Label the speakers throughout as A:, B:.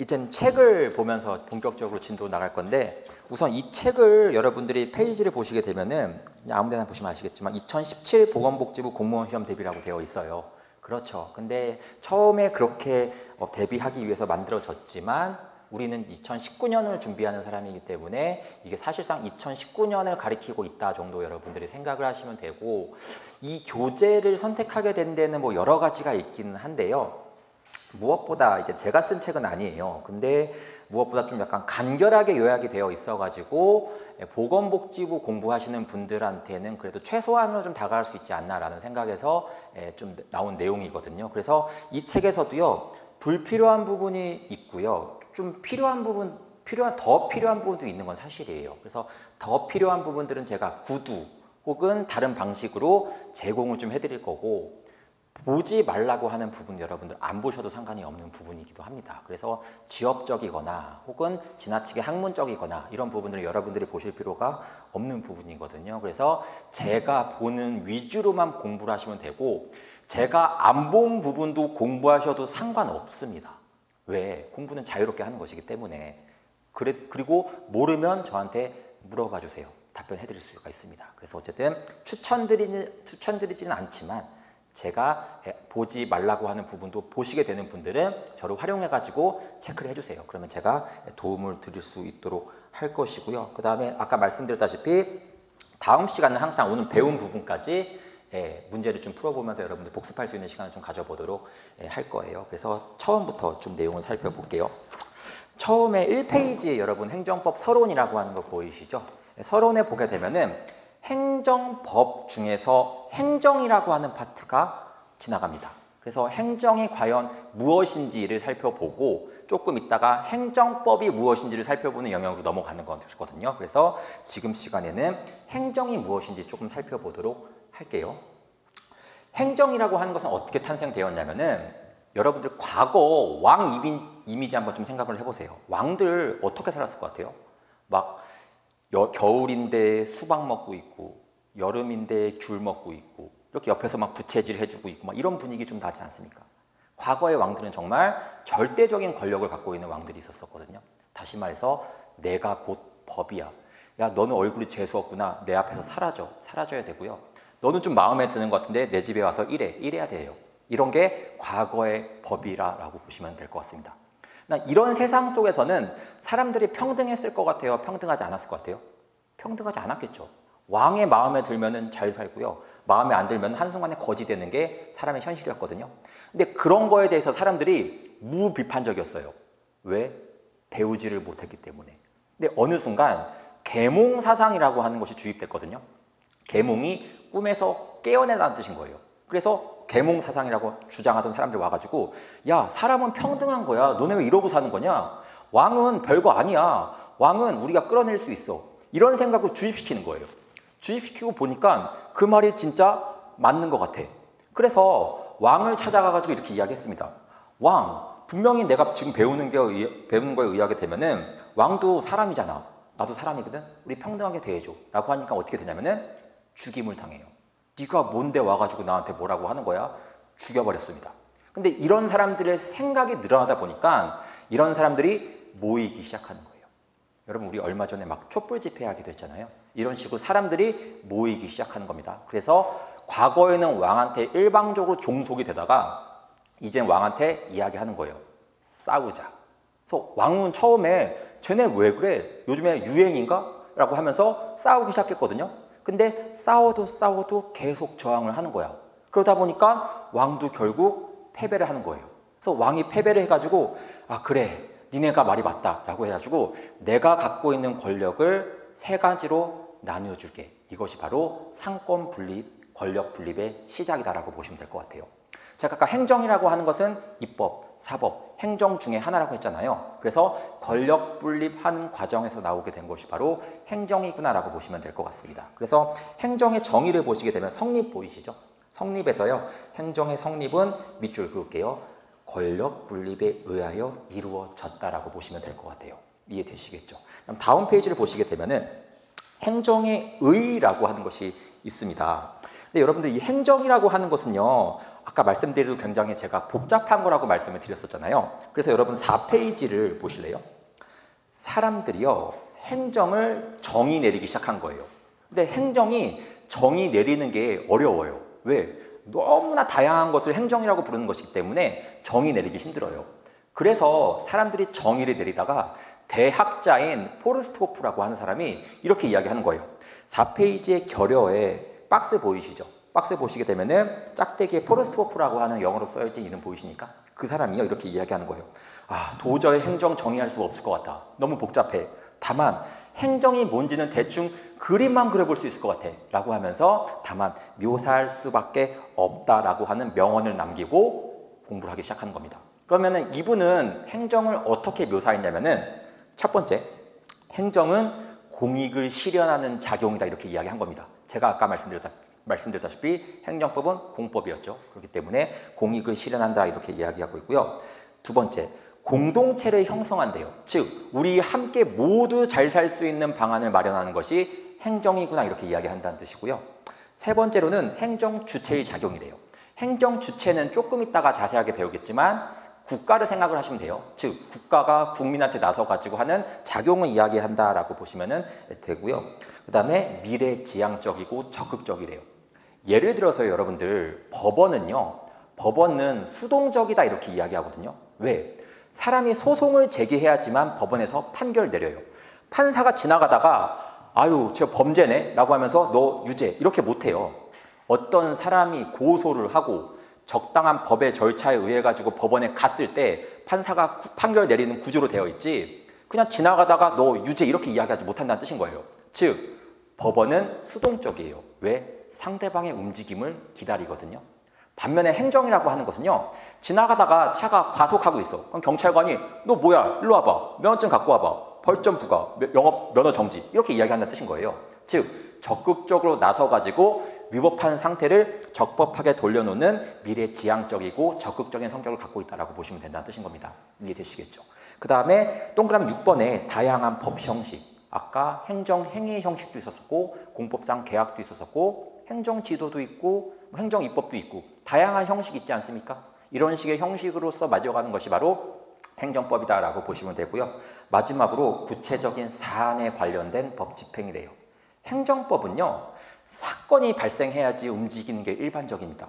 A: 이젠 책을 보면서 본격적으로 진도 나갈 건데, 우선 이 책을 여러분들이 페이지를 보시게 되면은 그냥 아무 데나 보시면 아시겠지만 2017 보건복지부 공무원 시험 대비라고 되어 있어요. 그렇죠. 근데 처음에 그렇게 대비하기 위해서 만들어졌지만 우리는 2019년을 준비하는 사람이기 때문에 이게 사실상 2019년을 가리키고 있다 정도 여러분들이 생각을 하시면 되고, 이 교재를 선택하게 된 데는 뭐 여러 가지가 있기는 한데요. 무엇보다 이제 제가 쓴 책은 아니에요. 근데 무엇보다 좀 약간 간결하게 요약이 되어 있어가지고 보건복지부 공부하시는 분들한테는 그래도 최소한으로 좀 다가갈 수 있지 않나라는 생각에서 좀 나온 내용이거든요. 그래서 이 책에서도요, 불필요한 부분이 있고요, 좀 더 필요한 부분도 있는 건 사실이에요. 그래서 더 필요한 부분들은 제가 구두 혹은 다른 방식으로 제공을 좀 해드릴 거고, 보지 말라고 하는 부분 여러분들 안 보셔도 상관이 없는 부분이기도 합니다. 그래서 지역적이거나 혹은 지나치게 학문적이거나 이런 부분들을 여러분들이 보실 필요가 없는 부분이거든요. 그래서 제가 보는 위주로만 공부를 하시면 되고, 제가 안 본 부분도 공부하셔도 상관없습니다. 왜? 공부는 자유롭게 하는 것이기 때문에. 그리고 모르면 저한테 물어봐 주세요. 답변해 드릴 수가 있습니다. 그래서 어쨌든 추천드리지는 않지만, 제가 보지 말라고 하는 부분도 보시게 되는 분들은 저를 활용해 가지고 체크를 해주세요. 그러면 제가 도움을 드릴 수 있도록 할 것이고요. 그 다음에 아까 말씀드렸다시피 다음 시간은 항상 오늘 배운 부분까지 문제를 좀 풀어보면서 여러분들 복습할 수 있는 시간을 좀 가져보도록 할 거예요. 그래서 처음부터 좀 내용을 살펴볼게요. 처음에 1페이지에 여러분 행정법 서론이라고 하는 거 보이시죠? 서론에 보게 되면은 행정법 중에서 행정이라고 하는 파트가 지나갑니다. 그래서 행정이 과연 무엇인지를 살펴보고 조금 있다가 행정법이 무엇인지를 살펴보는 영역으로 넘어가는 거거든요. 그래서 지금 시간에는 행정이 무엇인지 조금 살펴보도록 할게요. 행정이라고 하는 것은 어떻게 탄생되었냐면은, 여러분들 과거 왕 이미지 한번 좀 생각을 해보세요. 왕들 어떻게 살았을 것 같아요? 막 겨울인데 수박 먹고 있고, 여름인데 귤 먹고 있고, 이렇게 옆에서 막 부채질 해주고 있고, 막 이런 분위기 좀 나지 않습니까? 과거의 왕들은 정말 절대적인 권력을 갖고 있는 왕들이 있었거든요. 다시 말해서 내가 곧 법이야. 야, 너는 얼굴이 재수없구나. 내 앞에서 사라져야 되고요. 너는 좀 마음에 드는 것 같은데 내 집에 와서 이래야 돼요. 이런 게 과거의 법이라고 보시면 될 것 같습니다. 이런 세상 속에서는 사람들이 평등했을 것 같아요? 평등하지 않았을 것 같아요? 평등하지 않았겠죠. 왕의 마음에 들면은 잘 살고요, 마음에 안 들면 한순간에 거지 되는 게 사람의 현실이었거든요. 근데 그런 거에 대해서 사람들이 무비판적이었어요. 왜? 배우지를 못했기 때문에. 근데 어느 순간 계몽 사상이라고 하는 것이 주입됐거든요. 계몽이 꿈에서 깨어내라는 뜻인 거예요. 그래서 계몽 사상이라고 주장하던 사람들 와가지고, 야, 사람은 평등한 거야. 너네 왜 이러고 사는 거냐? 왕은 별거 아니야. 왕은 우리가 끌어낼 수 있어. 이런 생각을 주입시키는 거예요. 주입시키고 보니까 그 말이 진짜 맞는 것 같아. 그래서 왕을 찾아가가지고 이렇게 이야기했습니다. 왕, 분명히 내가 지금 배우는 거에 의하게 되면은 왕도 사람이잖아. 나도 사람이거든. 우리 평등하게 대해줘. 라고 하니까 어떻게 되냐면은 죽임을 당해요. 네가 뭔데 와가지고 나한테 뭐라고 하는 거야? 죽여버렸습니다. 근데 이런 사람들의 생각이 늘어나다 보니까 이런 사람들이 모이기 시작하는 거예요. 여러분, 우리 얼마 전에 막 촛불 집회하기도 했잖아요. 이런 식으로 사람들이 모이기 시작하는 겁니다. 그래서 과거에는 왕한테 일방적으로 종속이 되다가 이젠 왕한테 이야기하는 거예요. 싸우자. 그래서 왕은 처음에 쟤네 왜 그래? 요즘에 유행인가? 라고 하면서 싸우기 시작했거든요. 근데 싸워도 계속 저항을 하는 거야. 그러다 보니까 왕도 결국 패배를 하는 거예요. 그래서 왕이 패배를 해가지고, 아, 그래, 니네가 말이 맞다 라고 해가지고 내가 갖고 있는 권력을 세 가지로 나누어 줄게. 이것이 바로 상권 분립, 권력 분립의 시작이다라고 보시면 될 것 같아요. 제가 아까 행정이라고 하는 것은 입법, 사법, 행정 중에 하나라고 했잖아요. 그래서 권력 분립하는 과정에서 나오게 된 것이 바로 행정이구나라고 보시면 될 것 같습니다. 그래서 행정의 정의를 보시게 되면 성립 보이시죠? 성립에서요, 행정의 성립은 밑줄 그을게요. 권력 분립에 의하여 이루어졌다라고 보시면 될 것 같아요. 이해되시겠죠? 그럼 다음 페이지를 보시게 되면은 행정의 의라고 하는 것이 있습니다. 근데 여러분들 이 행정이라고 하는 것은요, 아까 말씀드린 굉장히 제가 복잡한 거라고 말씀을 드렸었잖아요. 그래서 여러분 4페이지를 보실래요? 사람들이요, 행정을 정의 내리기 시작한 거예요. 근데 행정이 정의 내리는 게 어려워요. 왜? 너무나 다양한 것을 행정이라고 부르는 것이기 때문에 정의 내리기 힘들어요. 그래서 사람들이 정의를 내리다가 대학자인 포르스트호프라고 하는 사람이 이렇게 이야기하는 거예요. 4페이지의 결여에 박스 보이시죠? 박스 보시게 되면은 짝대기에 포르스트호프라고 하는 영어로 써있는 이름 보이시니까 그 사람이요, 이렇게 이야기하는 거예요. 아, 도저히 행정 정의할 수가 없을 것 같다. 너무 복잡해. 다만 행정이 뭔지는 대충 그림만 그려볼 수 있을 것 같아 라고 하면서 다만 묘사할 수밖에 없다라고 하는 명언을 남기고 공부를 하기 시작하는 겁니다. 그러면은 이분은 행정을 어떻게 묘사했냐면은 첫 번째, 행정은 공익을 실현하는 작용이다 이렇게 이야기한 겁니다. 제가 아까 말씀드렸다시피 행정법은 공법이었죠. 그렇기 때문에 공익을 실현한다 이렇게 이야기하고 있고요. 두 번째, 공동체를 형성한대요. 즉 우리 함께 모두 잘 살 수 있는 방안을 마련하는 것이 행정이구나 이렇게 이야기한다는 뜻이고요. 세 번째로는 행정 주체의 작용이래요. 행정 주체는 조금 이따가 자세하게 배우겠지만 국가를 생각을 하시면 돼요. 즉 국가가 국민한테 나서 가지고 하는 작용을 이야기한다라고 보시면 되고요. 그 다음에 미래지향적이고 적극적이래요. 예를 들어서 여러분들 법원은 수동적이다 이렇게 이야기하거든요. 왜? 사람이 소송을 제기해야지만 법원에서 판결을 내려요. 판사가 지나가다가 아유 저 범죄네 라고 하면서 너 유죄 이렇게 못해요. 어떤 사람이 고소를 하고 적당한 법의 절차에 의해 가지고 법원에 갔을 때 판사가 판결을 내리는 구조로 되어 있지 그냥 지나가다가 너 유죄 이렇게 이야기하지 못한다는 뜻인 거예요. 즉 법원은 수동적이에요. 왜? 상대방의 움직임을 기다리거든요. 반면에 행정이라고 하는 것은요, 지나가다가 차가 과속하고 있어. 그럼 경찰관이 너 뭐야 일로 와봐, 면허증 갖고 와봐, 벌점 부과, 영업 면허 정지 이렇게 이야기한다는 뜻인 거예요. 즉 적극적으로 나서가지고 위법한 상태를 적법하게 돌려놓는 미래지향적이고 적극적인 성격을 갖고 있다고 보시면 된다는 뜻인 겁니다. 이해되시겠죠? 그 다음에 동그라미 6번에 다양한 법 형식, 아까 행정행위 형식도 있었고 공법상 계약도 있었고 행정지도도 있고 행정입법도 있고 다양한 형식이 있지 않습니까? 이런 식의 형식으로서 맞아가는 것이 바로 행정법이다라고 보시면 되고요. 마지막으로 구체적인 사안에 관련된 법 집행이래요. 행정법은요, 사건이 발생해야지 움직이는 게 일반적입니다.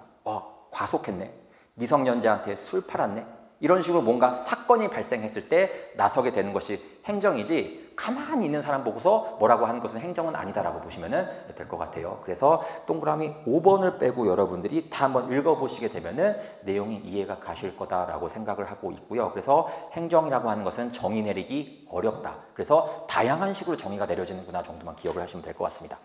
A: 과속했네, 미성년자한테 술 팔았네, 이런 식으로 뭔가 사건이 발생했을 때 나서게 되는 것이 행정이지 가만히 있는 사람 보고서 뭐라고 하는 것은 행정은 아니다라고 보시면 될 것 같아요. 그래서 동그라미 5번을 빼고 여러분들이 다 한번 읽어보시게 되면 내용이 이해가 가실 거다라고 생각을 하고 있고요. 그래서 행정이라고 하는 것은 정의 내리기 어렵다. 그래서 다양한 식으로 정의가 내려지는구나 정도만 기억을 하시면 될 것 같습니다.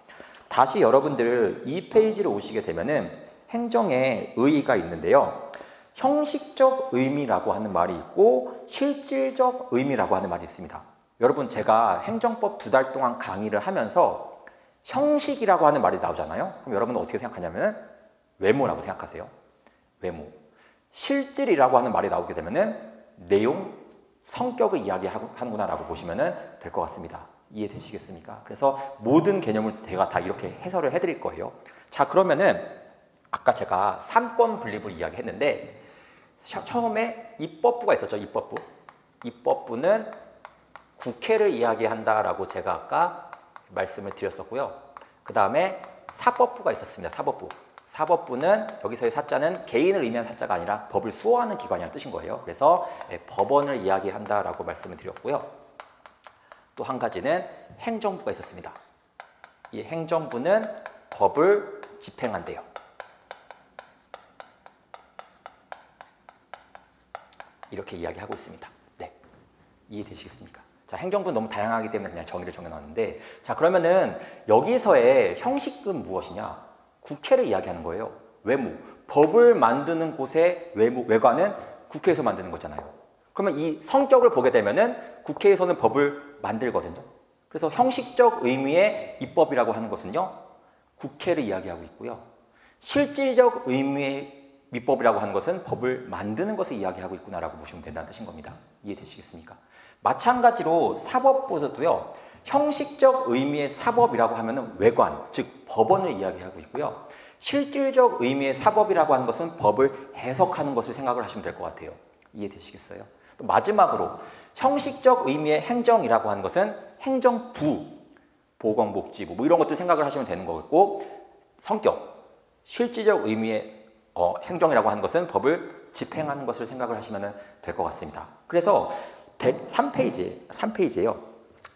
A: 다시 여러분들 이 페이지로 오시게 되면 행정의 의의가 있는데요. 형식적 의미라고 하는 말이 있고 실질적 의미라고 하는 말이 있습니다. 여러분 제가 행정법 2달 동안 강의를 하면서 형식이라고 하는 말이 나오잖아요. 그럼 여러분은 어떻게 생각하냐면 외모라고 생각하세요. 외모. 실질이라고 하는 말이 나오게 되면 내용, 성격을 이야기하는구나 라고 보시면 될 것 같습니다. 이해되시겠습니까? 그래서 모든 개념을 제가 다 이렇게 해설을 해드릴 거예요. 자, 그러면은 아까 제가 3권 분립을 이야기했는데 처음에 입법부가 있었죠. 입법부. 입법부는 국회를 이야기한다라고 제가 아까 말씀을 드렸었고요. 그 다음에 사법부가 있었습니다. 사법부. 사법부는 여기서의 사자는 개인을 의미한 사자가 아니라 법을 수호하는 기관이라는 뜻인 거예요. 그래서 법원을 이야기한다라고 말씀을 드렸고요. 또 한 가지는 행정부가 있었습니다. 이 행정부는 법을 집행한대요. 이렇게 이야기하고 있습니다. 네, 이해되시겠습니까? 자, 행정부는 너무 다양하기 때문에 그냥 정의를 정해놨는데, 자, 그러면은 여기서의 형식은 무엇이냐? 국회를 이야기하는 거예요. 외모, 법을 만드는 곳의 외관은 국회에서 만드는 거잖아요. 그러면 이 성격을 보게 되면은 국회에서는 법을 만들거든요. 그래서 형식적 의미의 입법이라고 하는 것은요, 국회를 이야기하고 있고요. 실질적 의미의 입법이라고 하는 것은 법을 만드는 것을 이야기하고 있구나라고 보시면 된다는 뜻인 겁니다. 이해되시겠습니까? 마찬가지로 사법부에서도요, 형식적 의미의 사법이라고 하면은 외관, 즉 법원을 이야기하고 있고요. 실질적 의미의 사법이라고 하는 것은 법을 해석하는 것을 생각을 하시면 될 것 같아요. 이해되시겠어요? 또 마지막으로 형식적 의미의 행정이라고 하는 것은 행정부, 보건복지부 뭐 이런 것들 생각을 하시면 되는 거겠고, 성격, 실질적 의미의 행정이라고 하는 것은 법을 집행하는 것을 생각을 하시면 될 것 같습니다. 그래서 3페이지예요.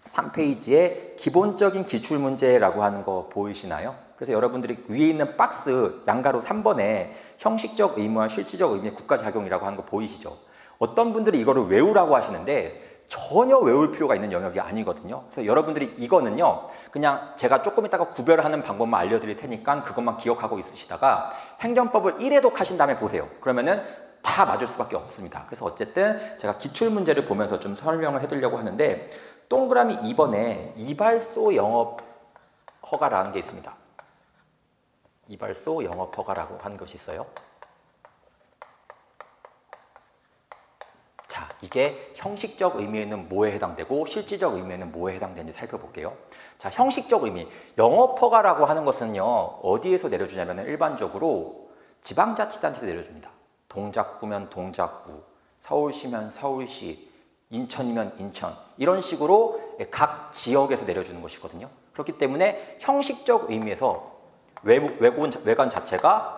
A: 3페이지에 기본적인 기출문제라고 하는 거 보이시나요? 그래서 여러분들이 위에 있는 박스 양가로 3번에 형식적 의무와 실질적 의미의 국가작용이라고 하는 거 보이시죠? 어떤 분들이 이거를 외우라고 하시는데 전혀 외울 필요가 있는 영역이 아니거든요. 그래서 여러분들이 이거는요, 그냥 제가 조금 이따가 구별하는 방법만 알려드릴 테니까 그것만 기억하고 있으시다가 행정법을 1회독 하신 다음에 보세요. 그러면은 다 맞을 수밖에 없습니다. 그래서 어쨌든 제가 기출문제를 보면서 좀 설명을 해드리려고 하는데, 동그라미 2번에 이발소 영업 허가라는 게 있습니다. 이발소 영업 허가라고 하는 것이 있어요. 자, 이게 형식적 의미에는 뭐에 해당되고 실질적 의미에는 뭐에 해당되는지 살펴볼게요. 자, 형식적 의미, 영업 허가라고 하는 것은요, 어디에서 내려주냐면 일반적으로 지방자치단체에서 내려줍니다. 동작구면 동작구, 서울시면 서울시, 인천이면 인천, 이런 식으로 각 지역에서 내려주는 것이거든요. 그렇기 때문에 형식적 의미에서 외관 자체가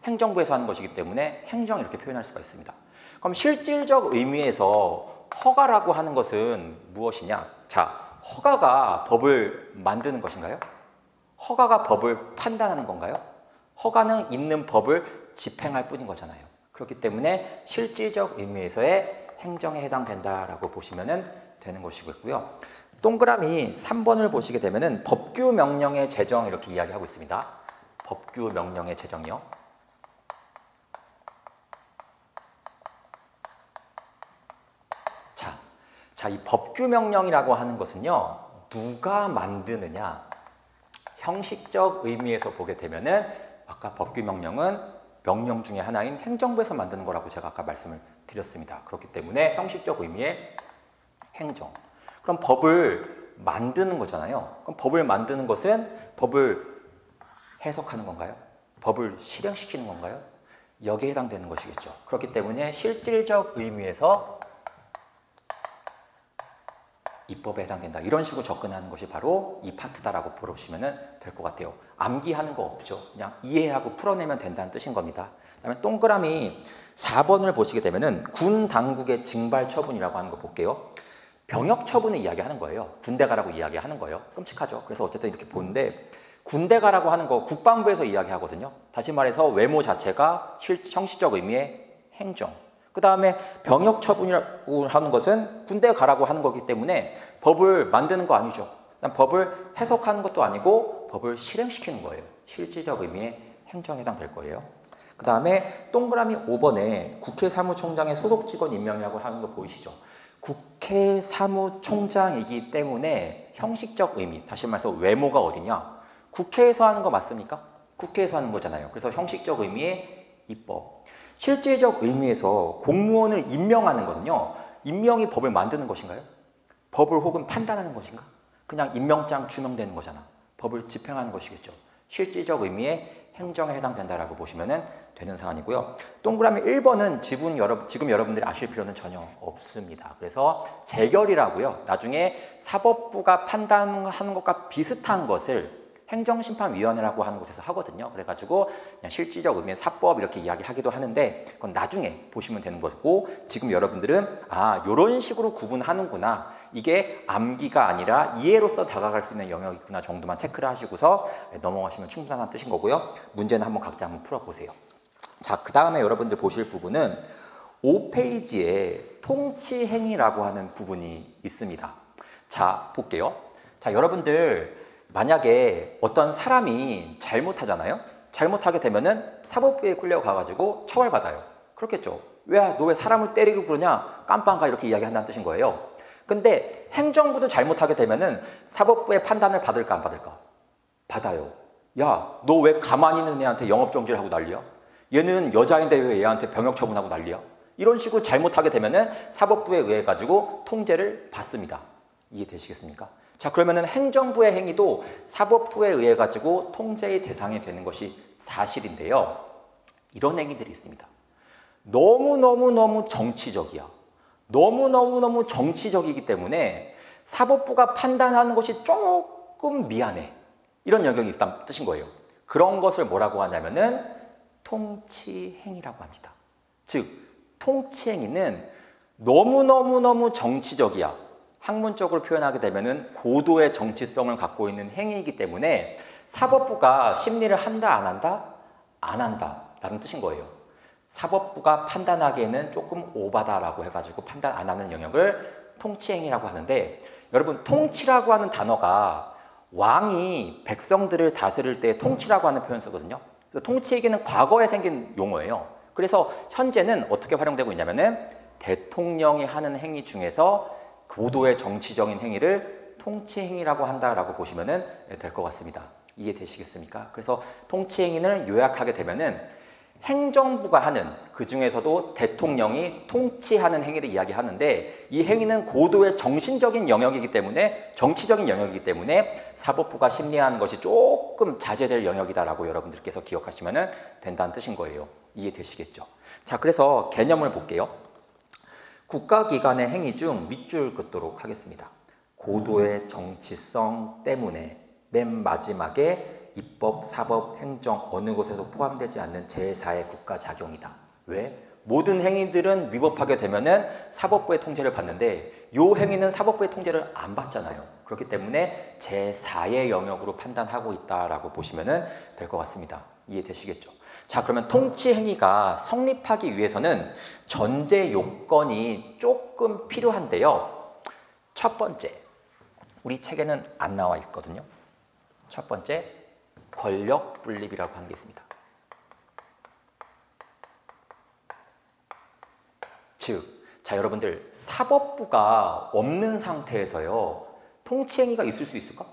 A: 행정부에서 하는 것이기 때문에 행정 이렇게 표현할 수가 있습니다. 그럼 실질적 의미에서 허가라고 하는 것은 무엇이냐? 자, 허가가 법을 만드는 것인가요? 허가가 법을 판단하는 건가요? 허가는 있는 법을 집행할 뿐인 거잖아요. 그렇기 때문에 실질적 의미에서의 행정에 해당된다라고 보시면 되는 것이고요. 동그라미 3번을 보시게 되면은 법규 명령의 제정 이렇게 이야기하고 있습니다. 법규 명령의 제정이요. 자, 이 법규 명령이라고 하는 것은요, 누가 만드느냐? 형식적 의미에서 보게 되면은 아까 법규 명령은 명령 중에 하나인 행정부에서 만드는 거라고 제가 아까 말씀을 드렸습니다. 그렇기 때문에 형식적 의미의 행정. 그럼 법을 만드는 거잖아요. 그럼 법을 만드는 것은 법을 해석하는 건가요? 법을 실행시키는 건가요? 여기에 해당되는 것이겠죠. 그렇기 때문에 실질적 의미에서 입법에 해당된다. 이런 식으로 접근하는 것이 바로 이 파트다라고 보시면 될 것 같아요. 암기하는 거 없죠. 그냥 이해하고 풀어내면 된다는 뜻인 겁니다. 그다음에 동그라미 4번을 보시게 되면은 군 당국의 징발 처분이라고 하는 거 볼게요. 병역 처분을 이야기하는 거예요. 군대 가라고 이야기하는 거예요. 끔찍하죠. 그래서 어쨌든 이렇게 보는데 군대 가라고 하는 거 국방부에서 이야기하거든요. 다시 말해서 외모 자체가 형식적 의미의 행정. 그 다음에 병역 처분이라고 하는 것은 군대 가라고 하는 거기 때문에 법을 만드는 거 아니죠. 법을 해석하는 것도 아니고 법을 실행시키는 거예요. 실질적 의미의 행정에 해당될 거예요. 그 다음에 동그라미 5번에 국회 사무총장의 소속 직원 임명이라고 하는 거 보이시죠? 국회 사무총장이기 때문에 형식적 의미, 다시 말해서 외모가 어디냐? 국회에서 하는 거 맞습니까? 국회에서 하는 거잖아요. 그래서 형식적 의미의 입법. 실질적 의미에서 공무원을 임명하는 거는요, 임명이 법을 만드는 것인가요? 법을 혹은 판단하는 것인가? 그냥 임명장 주명되는 거잖아. 법을 집행하는 것이겠죠. 실질적 의미의 행정에 해당된다라고 보시면 되는 사안이고요. 동그라미 1번은 지금 여러분들이 아실 필요는 전혀 없습니다. 그래서 재결이라고요. 나중에 사법부가 판단하는 것과 비슷한 것을 행정심판위원회라고 하는 곳에서 하거든요. 그래가지고 그냥 실질적 의미의 사법 이렇게 이야기하기도 하는데 그건 나중에 보시면 되는 거고, 지금 여러분들은 이런 식으로 구분하는구나, 이게 암기가 아니라 이해로서 다가갈 수 있는 영역이구나 정도만 체크를 하시고서 넘어가시면 충분한 뜻인 거고요. 문제는 한번 각자 한번 풀어보세요. 자, 그 다음에 여러분들 보실 부분은 5페이지에 통치행위라고 하는 부분이 있습니다. 자, 볼게요. 자, 여러분들 만약에 어떤 사람이 잘못하잖아요. 잘못하게 되면은 사법부에 끌려가가지고 처벌받아요. 그렇겠죠. 너 왜 사람을 때리고 그러냐? 깜빵가 이렇게 이야기한다는 뜻인 거예요. 근데 행정부도 잘못하게 되면은 사법부의 판단을 받을까 안 받을까? 받아요. 야, 너 왜 가만히 있는 애한테 영업정지를 하고 난리야? 얘는 여자인데 왜 얘한테 병역 처분하고 난리야? 이런 식으로 잘못하게 되면은 사법부에 의해 가지고 통제를 받습니다. 이해되시겠습니까? 자, 그러면은 행정부의 행위도 사법부에 의해 가지고 통제의 대상이 되는 것이 사실인데요. 이런 행위들이 있습니다. 너무너무 정치적이야. 너무너무 정치적이기 때문에 사법부가 판단하는 것이 조금 미안해. 이런 영역이 있다는 뜻인 거예요. 그런 것을 뭐라고 하냐면은 통치행위라고 합니다. 즉, 통치행위는 너무너무 정치적이야. 학문적으로 표현하게 되면은 고도의 정치성을 갖고 있는 행위이기 때문에 사법부가 심리를 한다, 안 한다? 안 한다 라는 뜻인 거예요. 사법부가 판단하기에는 조금 오바다라고 해가지고 판단 안 하는 영역을 통치행위라고 하는데, 여러분, 통치라고 하는 단어가 왕이 백성들을 다스릴 때 통치라고 하는 표현 쓰거든요. 그래서 통치행위는 과거에 생긴 용어예요. 그래서 현재는 어떻게 활용되고 있냐면은 대통령이 하는 행위 중에서 고도의 정치적인 행위를 통치행위라고 한다라고 보시면 될 것 같습니다. 이해되시겠습니까? 그래서 통치행위를 요약하게 되면은 행정부가 하는, 그 중에서도 대통령이 통치하는 행위를 이야기하는데, 이 행위는 고도의 정신적인 영역이기 때문에, 정치적인 영역이기 때문에 사법부가 심리하는 것이 조금 자제될 영역이다라고 여러분들께서 기억하시면 된다는 뜻인 거예요. 이해되시겠죠? 자, 그래서 개념을 볼게요. 국가기관의 행위 중 밑줄 긋도록 하겠습니다. 고도의 정치성 때문에 맨 마지막에 입법, 사법, 행정 어느 곳에도 포함되지 않는 제4의 국가 작용이다. 왜? 모든 행위들은 위법하게 되면은 사법부의 통제를 받는데 이 행위는 사법부의 통제를 안 받잖아요. 그렇기 때문에 제4의 영역으로 판단하고 있다라고 보시면 될 것 같습니다. 이해되시겠죠? 자, 그러면 통치 행위가 성립하기 위해서는 전제 요건이 조금 필요한데요. 첫 번째, 우리 책에는 안 나와 있거든요. 첫 번째, 권력 분립이라고 하는 게 있습니다. 즉, 자, 여러분들, 사법부가 없는 상태에서요, 통치행위가 있을 수 있을까?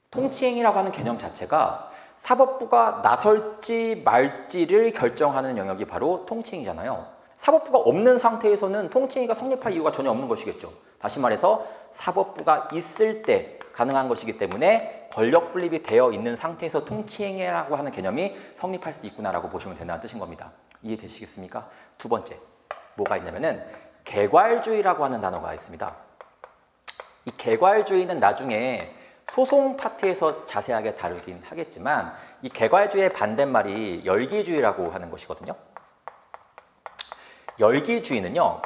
A: 통치행위라고 하는 개념 자체가 사법부가 나설지 말지를 결정하는 영역이 바로 통치행위잖아요. 사법부가 없는 상태에서는 통치행위가 성립할 이유가 전혀 없는 것이겠죠. 다시 말해서 사법부가 있을 때 가능한 것이기 때문에 권력 분립이 되어 있는 상태에서 통치행위라고 하는 개념이 성립할 수 있구나라고 보시면 된다는 뜻인 겁니다. 이해되시겠습니까? 두 번째, 뭐가 있냐면은 개괄주의라고 하는 단어가 있습니다. 이 개괄주의는 나중에 소송 파트에서 자세하게 다루긴 하겠지만, 이 개괄주의의 반대말이 열기주의라고 하는 것이거든요. 열기주의는요,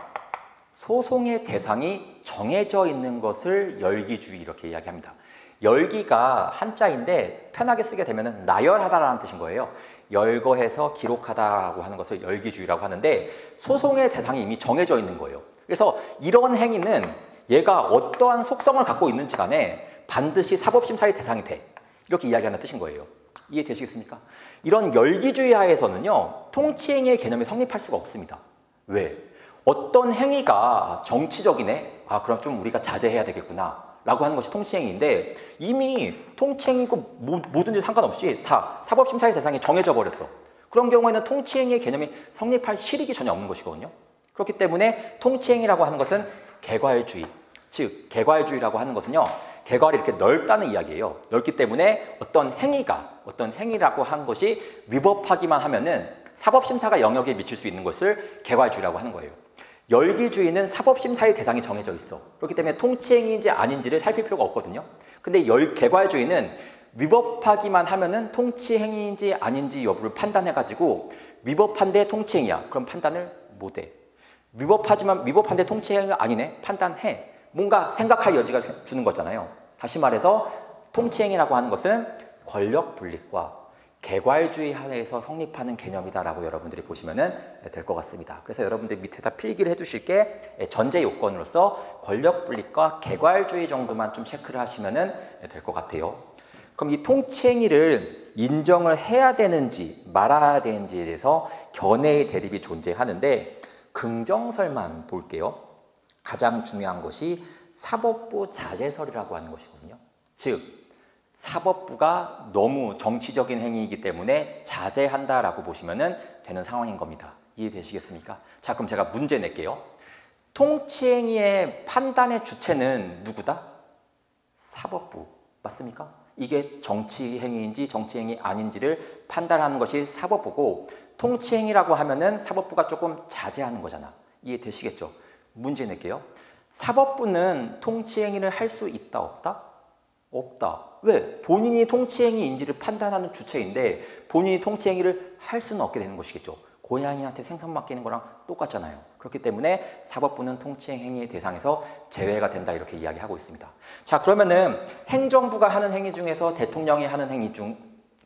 A: 소송의 대상이 정해져 있는 것을 열기주의 이렇게 이야기합니다. 열기가 한자인데 편하게 쓰게 되면 나열하다라는 뜻인 거예요. 열거해서 기록하다라고 하는 것을 열기주의라고 하는데, 소송의 대상이 이미 정해져 있는 거예요. 그래서 이런 행위는 얘가 어떠한 속성을 갖고 있는지 간에 반드시 사법심사의 대상이 돼. 이렇게 이야기하는 뜻인 거예요. 이해되시겠습니까? 이런 열기주의 하에서는요, 통치행위의 개념이 성립할 수가 없습니다. 왜? 어떤 행위가 정치적이네? 아, 그럼 좀 우리가 자제해야 되겠구나 라고 하는 것이 통치행위인데, 이미 통치행위고 뭐든지 상관없이 다 사법심사의 대상이 정해져 버렸어. 그런 경우에는 통치행위의 개념이 성립할 실익이 전혀 없는 것이거든요. 그렇기 때문에 통치행위라고 하는 것은 개괄주의, 즉 개괄주의라고 하는 것은요, 개괄이 이렇게 넓다는 이야기예요. 넓기 때문에 어떤 행위라고 한 것이 위법하기만 하면은 사법심사가 영역에 미칠 수 있는 것을 개괄주의라고 하는 거예요. 열기주의는 사법심사의 대상이 정해져 있어. 그렇기 때문에 통치행위인지 아닌지를 살필 필요가 없거든요. 근데 개괄주의는 위법하기만 하면은 통치행위인지 아닌지 여부를 판단해가지고, 위법한데 통치행위야. 그럼 판단을 못해. 위법한데 통치행위가 아니네. 판단해. 뭔가 생각할 여지가 주는 거잖아요. 다시 말해서 통치행위라고 하는 것은 권력 분립과 개괄주의 하에서 성립하는 개념이다라고 여러분들이 보시면 될 것 같습니다. 그래서 여러분들 밑에다 필기를 해두실 게 전제 요건으로서 권력 분립과 개괄주의 정도만 좀 체크를 하시면 될 것 같아요. 그럼 이 통치행위를 인정을 해야 되는지 말아야 되는지에 대해서 견해의 대립이 존재하는데, 긍정설만 볼게요. 가장 중요한 것이 사법부 자제설이라고 하는 것이거든요. 즉, 사법부가 너무 정치적인 행위이기 때문에 자제한다라고 보시면 되는 상황인 겁니다. 이해되시겠습니까? 자, 그럼 제가 문제 낼게요. 통치행위의 판단의 주체는 누구다? 사법부. 맞습니까? 이게 정치행위인지 정치행위 아닌지를 판단하는 것이 사법부고, 통치행위라고 하면은 사법부가 조금 자제하는 거잖아. 이해되시겠죠? 문제 낼게요. 사법부는 통치행위를 할 수 있다, 없다? 없다. 왜? 본인이 통치행위인지를 판단하는 주체인데 본인이 통치행위를 할 수는 없게 되는 것이겠죠. 고양이한테 생선 맡기는 거랑 똑같잖아요. 그렇기 때문에 사법부는 통치행위의 대상에서 제외가 된다, 이렇게 이야기하고 있습니다. 자, 그러면은 행정부가 하는 행위 중에서 대통령이 하는 행위 중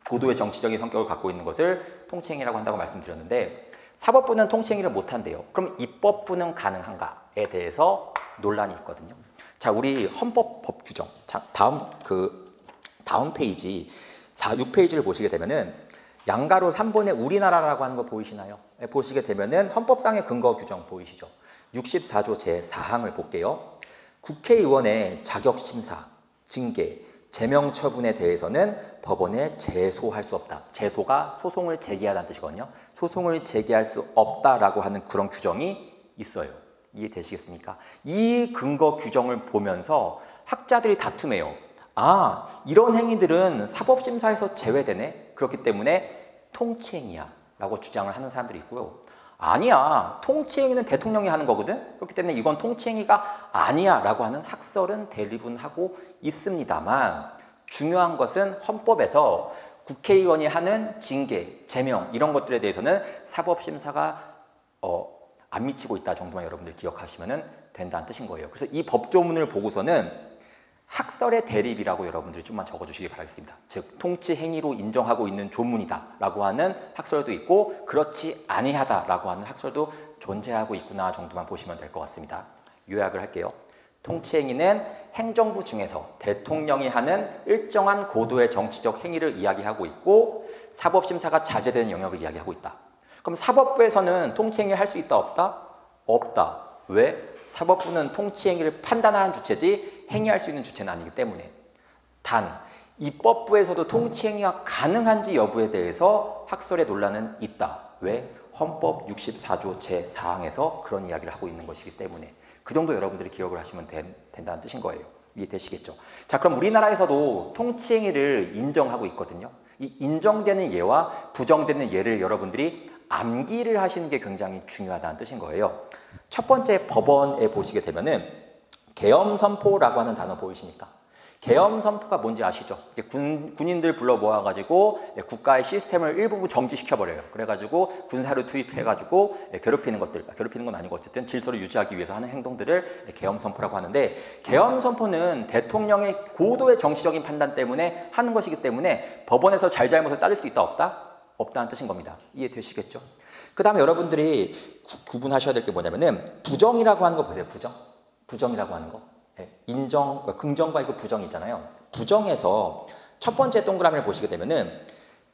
A: 고도의 정치적인 성격을 갖고 있는 것을 통치행위라고 한다고 말씀드렸는데, 사법부는 통치행위를 못한대요. 그럼 입법부는 가능한가에 대해서 논란이 있거든요. 자, 우리 헌법 법 규정. 자, 다음 페이지 6페이지를 보시게 되면은 양가로 3번의 우리나라라고 하는 거 보이시나요? 네, 보시게 되면은 헌법상의 근거 규정 보이시죠? 64조 제4항을 볼게요. 국회의원의 자격 심사, 징계, 제명 처분에 대해서는 법원에 제소할 수 없다. 제소가 소송을 제기하다는 뜻이거든요. 소송을 제기할 수 없다라고 하는 그런 규정이 있어요. 이해되시겠습니까? 이 근거 규정을 보면서 학자들이 다툼해요. 아, 이런 행위들은 사법심사에서 제외되네? 그렇기 때문에 통치행위야 라고 주장을 하는 사람들이 있고요. 아니야, 통치행위는 대통령이 하는 거거든? 그렇기 때문에 이건 통치행위가 아니야 라고 하는 학설은 대리분하고 있습니다만, 중요한 것은 헌법에서 국회의원이 하는 징계, 제명 이런 것들에 대해서는 사법심사가 안 미치고 있다 정도만 여러분들 기억하시면 된다는 뜻인 거예요. 그래서 이 법조문을 보고서는 학설의 대립이라고 여러분들이 좀만 적어주시기 바라겠습니다. 즉, 통치 행위로 인정하고 있는 조문이다 라고 하는 학설도 있고, 그렇지 아니하다 라고 하는 학설도 존재하고 있구나 정도만 보시면 될 것 같습니다. 요약을 할게요. 통치 행위는 행정부 중에서 대통령이 하는 일정한 고도의 정치적 행위를 이야기하고 있고, 사법심사가 자제되는 영역을 이야기하고 있다. 그럼 사법부에서는 통치 행위를 할 수 있다, 없다? 없다. 왜? 사법부는 통치 행위를 판단하는 주체지 행위할 수 있는 주체는 아니기 때문에. 단, 입법부에서도 통치 행위가 가능한지 여부에 대해서 학설의 논란은 있다. 왜? 헌법 64조 제4항에서 그런 이야기를 하고 있는 것이기 때문에. 그 정도 여러분들이 기억을 하시면 된다는 뜻인 거예요. 이해되시겠죠? 자, 그럼 우리나라에서도 통치 행위를 인정하고 있거든요. 이 인정되는 예와 부정되는 예를 여러분들이 암기를 하시는 게 굉장히 중요하다는 뜻인 거예요. 첫 번째 법원에 보시게 되면은 계엄선포라고 하는 단어 보이십니까? 계엄선포가 뭔지 아시죠? 이제 군인들 불러 모아가지고 국가의 시스템을 일부분 정지시켜버려요. 그래가지고 군사를 투입해가지고 괴롭히는 것들, 괴롭히는 건 아니고 어쨌든 질서를 유지하기 위해서 하는 행동들을 계엄선포라고 하는데, 계엄선포는 대통령의 고도의 정치적인 판단 때문에 하는 것이기 때문에 법원에서 잘잘못을 따질 수 있다, 없다? 없다는 뜻인 겁니다. 이해되시겠죠? 그 다음에 여러분들이 구분하셔야 될 게 뭐냐면은 부정이라고 하는 거 보세요. 부정이라고 하는 거. 인정, 긍정과 이거 부정이 있잖아요. 부정에서 첫 번째 동그라미를 보시게 되면은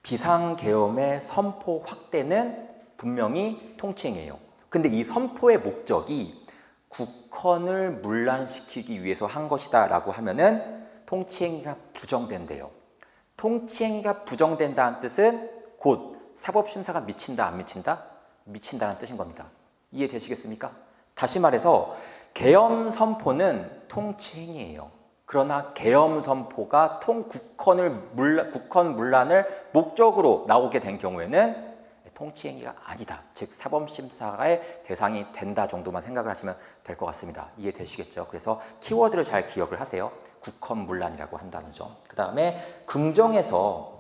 A: 비상계엄의 선포 확대는 분명히 통치행위예요. 근데 이 선포의 목적이 국헌을 문란시키기 위해서 한 것이다 라고 하면은 통치행위가 부정된대요. 통치행위가 부정된다는 뜻은 곧 사법심사가 미친다, 안 미친다? 미친다는 뜻인 겁니다. 이해되시겠습니까? 다시 말해서 계엄선포는 통치행위예요. 그러나 계엄선포가 국헌 문란을 목적으로 나오게 된 경우에는 통치행위가 아니다. 즉 사법심사의 대상이 된다 정도만 생각을 하시면 될 것 같습니다. 이해되시겠죠? 그래서 키워드를 잘 기억을 하세요. 국헌 문란이라고 한다는 점. 그 다음에 긍정에서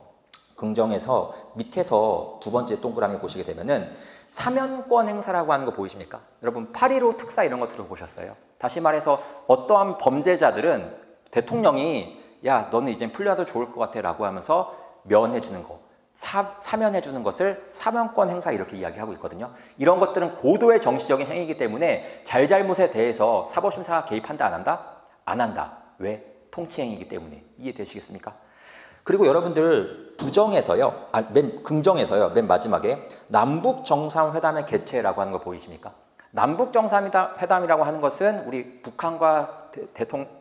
A: 밑에서 두 번째 동그라미 보시게 되면은 사면권 행사라고 하는 거 보이십니까? 여러분 8.15 특사 이런 거 들어보셨어요? 다시 말해서 어떠한 범죄자들은 대통령이 야 너는 이젠 풀려도 좋을 것 같아 라고 하면서 면해 주는 거, 사면해 주는 것을 사면권 행사 이렇게 이야기하고 있거든요. 이런 것들은 고도의 정치적인 행위이기 때문에 잘잘못에 대해서 사법심사가 개입한다, 안 한다? 안 한다. 왜? 통치행위이기 때문에. 이해되시겠습니까? 그리고 여러분들 부정에서요, 긍정에서요, 맨 마지막에 남북정상회담의 개최라고 하는 거 보이십니까? 남북정상회담이라고 하는 것은 우리 북한과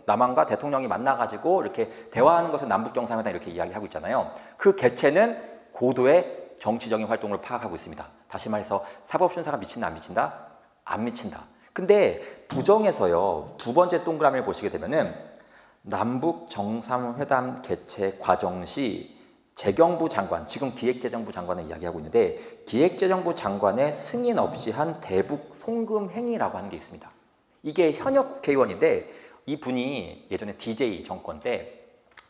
A: 남한과 대통령이 만나가지고 이렇게 대화하는 것을 남북정상회담 이렇게 이야기하고 있잖아요. 그 개최는 고도의 정치적인 활동을 파악하고 있습니다. 다시 말해서 사법심사가 미친다, 안 미친다? 안 미친다. 근데 부정에서요, 두 번째 동그라미를 보시게 되면은 남북 정상회담 개최 과정 시 재경부 장관, 지금 기획재정부 장관을 이야기하고 있는데 기획재정부 장관의 승인 없이 한 대북 송금 행위라고 하는 게 있습니다. 이게 현역 국회의원인데 이분이 예전에 DJ 정권 때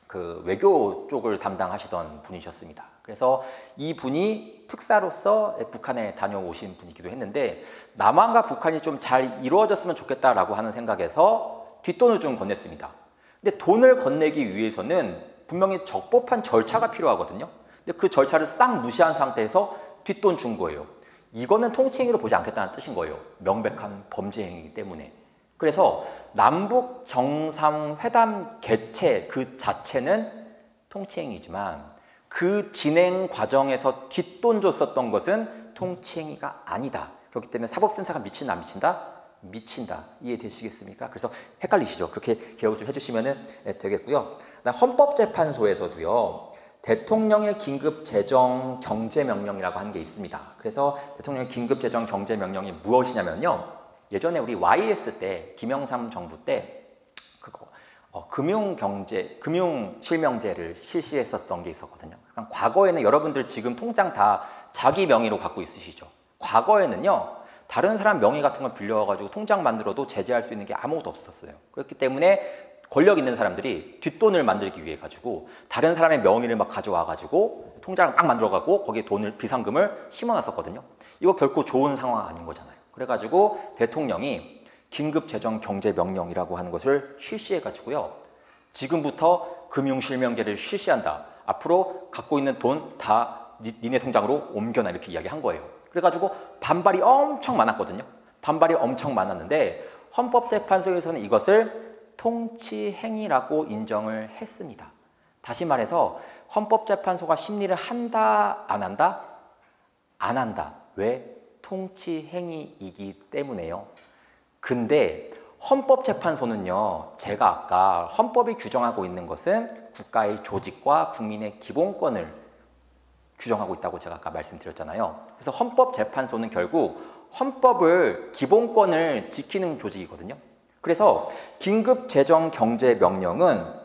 A: 그 외교 쪽을 담당하시던 분이셨습니다. 그래서 이분이 특사로서 북한에 다녀오신 분이기도 했는데 남한과 북한이 좀 잘 이루어졌으면 좋겠다라고 하는 생각에서 뒷돈을 좀 건넸습니다. 근데 돈을 건네기 위해서는 분명히 적법한 절차가 필요하거든요. 근데 그 절차를 싹 무시한 상태에서 뒷돈 준 거예요. 이거는 통치행위로 보지 않겠다는 뜻인 거예요. 명백한 범죄 행위이기 때문에. 그래서 남북 정상회담 개최 그 자체는 통치행위지만 그 진행 과정에서 뒷돈 줬었던 것은 통치행위가 아니다. 그렇기 때문에 사법준사가 미친다 안 미친다? 미친다. 이해되시겠습니까? 그래서 헷갈리시죠? 그렇게 기억을 좀 해주시면 되겠고요. 헌법재판소에서도요. 대통령의 긴급재정경제명령이라고 하는 게 있습니다. 그래서 대통령의 긴급재정경제명령이 무엇이냐면요. 예전에 우리 YS 때 김영삼 정부 때 그거 금융실명제를 실시했었던 게 있었거든요. 그러니까 과거에는 여러분들 지금 통장 다 자기 명의로 갖고 있으시죠. 과거에는요. 다른 사람 명의 같은 걸 빌려가지고 통장 만들어도 제재할 수 있는 게 아무것도 없었어요. 그렇기 때문에 권력 있는 사람들이 뒷돈을 만들기 위해 가지고 다른 사람의 명의를 막 가져와 가지고 통장을 막 만들어가고 거기에 돈을 비상금을 심어놨었거든요. 이거 결코 좋은 상황 아닌 거잖아요. 그래가지고 대통령이 긴급재정경제명령이라고 하는 것을 실시해가지고요. 지금부터 금융실명제를 실시한다. 앞으로 갖고 있는 돈 다 니네 통장으로 옮겨놔 이렇게 이야기한 거예요. 그래가지고 반발이 엄청 많았거든요. 반발이 엄청 많았는데 헌법재판소에서는 이것을 통치행위라고 인정을 했습니다. 다시 말해서 헌법재판소가 심리를 한다, 안 한다? 안 한다. 왜? 통치행위이기 때문에요. 근데 헌법재판소는요. 제가 아까 헌법이 규정하고 있는 것은 국가의 조직과 국민의 기본권을 규정하고 있다고 제가 아까 말씀드렸잖아요. 그래서 헌법재판소는 결국 헌법을 기본권을 지키는 조직이거든요. 그래서 긴급재정경제명령은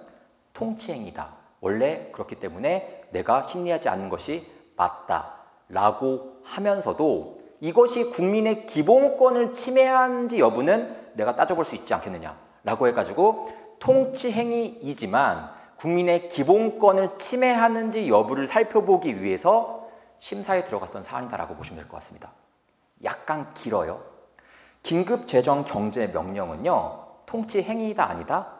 A: 통치행위다. 원래 그렇기 때문에 내가 심리하지 않는 것이 맞다라고 하면서도 이것이 국민의 기본권을 침해하는지 여부는 내가 따져볼 수 있지 않겠느냐라고 해가지고 통치행위이지만 국민의 기본권을 침해하는지 여부를 살펴보기 위해서 심사에 들어갔던 사안이다라고 보시면 될 것 같습니다. 약간 길어요. 긴급재정경제명령은요. 통치행위이다 아니다?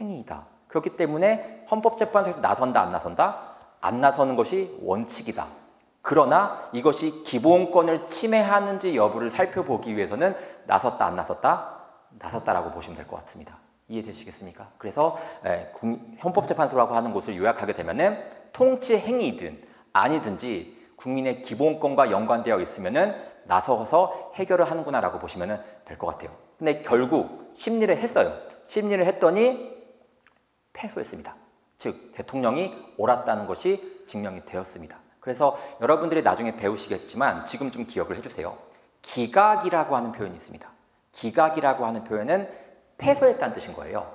A: 행위이다. 그렇기 때문에 헌법재판소에서 나선다 안 나선다? 안 나서는 것이 원칙이다. 그러나 이것이 기본권을 침해하는지 여부를 살펴보기 위해서는 나섰다 안 나섰다? 나섰다라고 보시면 될 것 같습니다. 이해되시겠습니까? 그래서 헌법재판소라고 하는 곳을 요약하게 되면은 통치행위든 아니든지 국민의 기본권과 연관되어 있으면은 나서서 해결을 하는구나 라고 보시면 될 것 같아요. 근데 결국 심리를 했어요. 심리를 했더니 패소했습니다. 즉 대통령이 옳았다는 것이 증명이 되었습니다. 그래서 여러분들이 나중에 배우시겠지만 지금 좀 기억을 해주세요. 기각이라고 하는 표현이 있습니다. 기각이라고 하는 표현은 패소했다는 뜻인 거예요.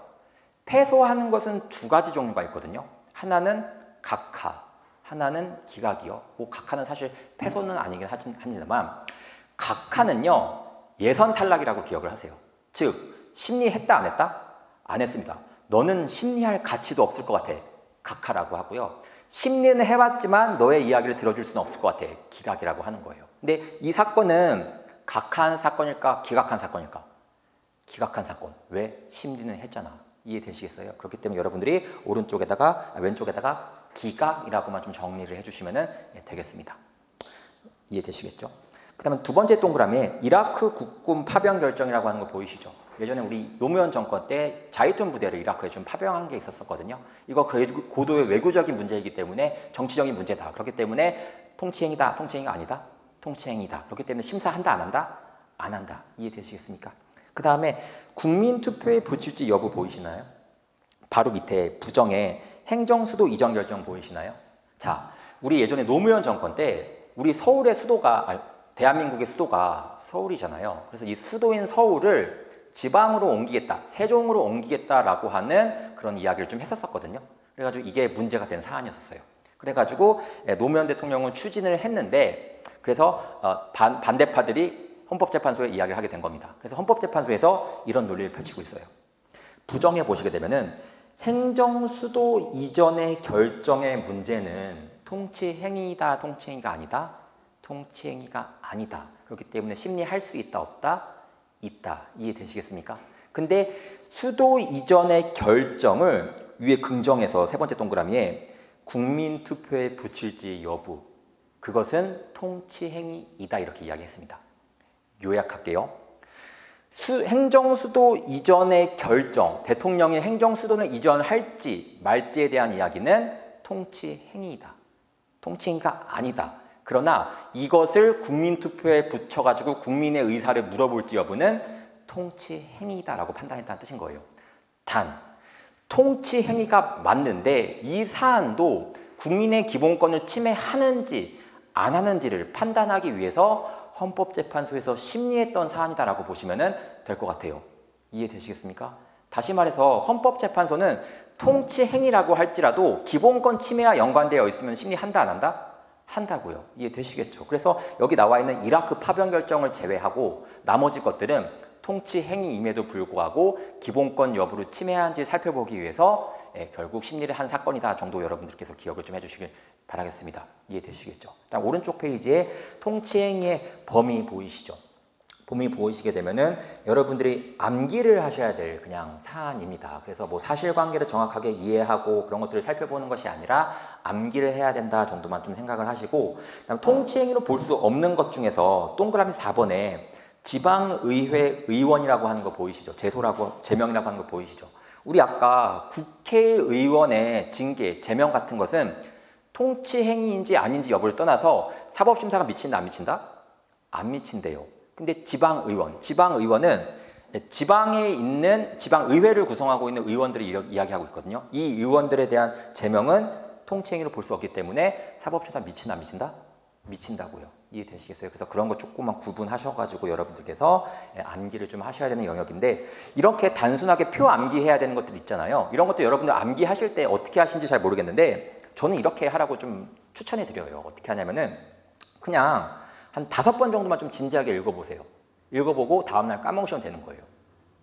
A: 패소하는 것은 두 가지 종류가 있거든요. 하나는 각하, 하나는 기각이요. 뭐 각하는 사실 패소는 아니긴 합니다만 각하는요. 예선 탈락이라고 기억을 하세요. 즉 심리했다 안 했다? 안 했습니다. 너는 심리할 가치도 없을 것 같아. 각하라고 하고요. 심리는 해봤지만 너의 이야기를 들어줄 수는 없을 것 같아. 기각이라고 하는 거예요. 근데 이 사건은 각한 사건일까? 기각한 사건일까? 기각한 사건. 왜? 심리는 했잖아. 이해되시겠어요? 그렇기 때문에 여러분들이 왼쪽에다가 기각이라고만 좀 정리를 해주시면 되겠습니다. 이해되시겠죠? 그 다음에 두 번째 동그라미에 이라크 국군 파병 결정이라고 하는 거 보이시죠? 예전에 우리 노무현 정권 때 자이툰 부대를 이라크에 좀 파병한 게 있었거든요. 이거 고도의 외교적인 문제이기 때문에 정치적인 문제다. 그렇기 때문에 통치행위다. 통치행위가 아니다. 통치행위다. 그렇기 때문에 심사한다 안 한다? 안 한다. 이해되시겠습니까? 그 다음에 국민투표에 붙일지 여부 보이시나요? 바로 밑에 부정에 행정수도 이전 결정 보이시나요? 자, 우리 예전에 노무현 정권 때 우리 서울의 수도가 대한민국의 수도가 서울이잖아요. 그래서 이 수도인 서울을 지방으로 옮기겠다, 세종으로 옮기겠다라고 하는 그런 이야기를 좀 했었거든요. 그래가지고 이게 문제가 된 사안이었어요. 그래가지고 노무현 대통령은 추진을 했는데 그래서 반대파들이 헌법재판소에 이야기를 하게 된 겁니다. 그래서 헌법재판소에서 이런 논리를 펼치고 있어요. 부정해 보시게 되면은 행정수도 이전의 결정의 문제는 통치행위이다, 통치행위가 아니다, 통치행위가 아니다. 그렇기 때문에 심리할 수 있다, 없다, 있다. 이해되시겠습니까? 근데 수도 이전의 결정을 위에 긍정해서 세 번째 동그라미에 국민투표에 붙일지 여부, 그것은 통치행위이다 이렇게 이야기했습니다. 요약할게요. 행정수도 이전의 결정, 대통령이 행정수도를 이전할지 말지에 대한 이야기는 통치행위이다. 통치행위가 아니다. 그러나 이것을 국민투표에 붙여가지고 국민의 의사를 물어볼지 여부는 통치행위다라고 판단했다는 뜻인 거예요. 단, 통치행위가 맞는데 이 사안도 국민의 기본권을 침해하는지 안 하는지를 판단하기 위해서 헌법재판소에서 심리했던 사안이다라고 보시면 될 것 같아요. 이해되시겠습니까? 다시 말해서 헌법재판소는 통치행위라고 할지라도 기본권 침해와 연관되어 있으면 심리한다, 안 한다? 한다고요. 이해되시겠죠? 그래서 여기 나와 있는 이라크 파병 결정을 제외하고 나머지 것들은 통치행위임에도 불구하고 기본권 여부를 침해한지 살펴보기 위해서 결국 심리를 한 사건이다 정도 여러분들께서 기억을 좀 해주시길 바라겠습니다. 이해되시겠죠? 일단 오른쪽 페이지에 통치행위의 범위 보이시죠? 범위 보이시게 되면은 여러분들이 암기를 하셔야 될 그냥 사안입니다. 그래서 뭐 사실관계를 정확하게 이해하고 그런 것들을 살펴보는 것이 아니라 암기를 해야 된다 정도만 좀 생각을 하시고, 그다음 통치행위로 볼 수 없는 것 중에서 동그라미 4번에 지방의회 의원이라고 하는 거 보이시죠? 제명이라고 하는 거 보이시죠? 우리 아까 국회의원의 징계, 제명 같은 것은 통치행위인지 아닌지 여부를 떠나서 사법심사가 미친다, 안 미친다? 안 미친대요. 근데 지방의원은 지방에 있는 지방의회를 구성하고 있는 의원들이 이야기하고 있거든요. 이 의원들에 대한 제명은 통치행위로 볼 수 없기 때문에 사법심사 미친다, 안 미친다? 미친다고요. 이해되시겠어요? 그래서 그런 거 조금만 구분하셔가지고 여러분들께서 암기를 좀 하셔야 되는 영역인데, 이렇게 단순하게 표 암기해야 되는 것들 있잖아요. 이런 것도 여러분들 암기하실 때 어떻게 하시는지 잘 모르겠는데 저는 이렇게 하라고 좀 추천해 드려요. 어떻게 하냐면은 그냥 한 5번 정도만 좀 진지하게 읽어보세요. 읽어보고 다음날 까먹으시면 되는 거예요.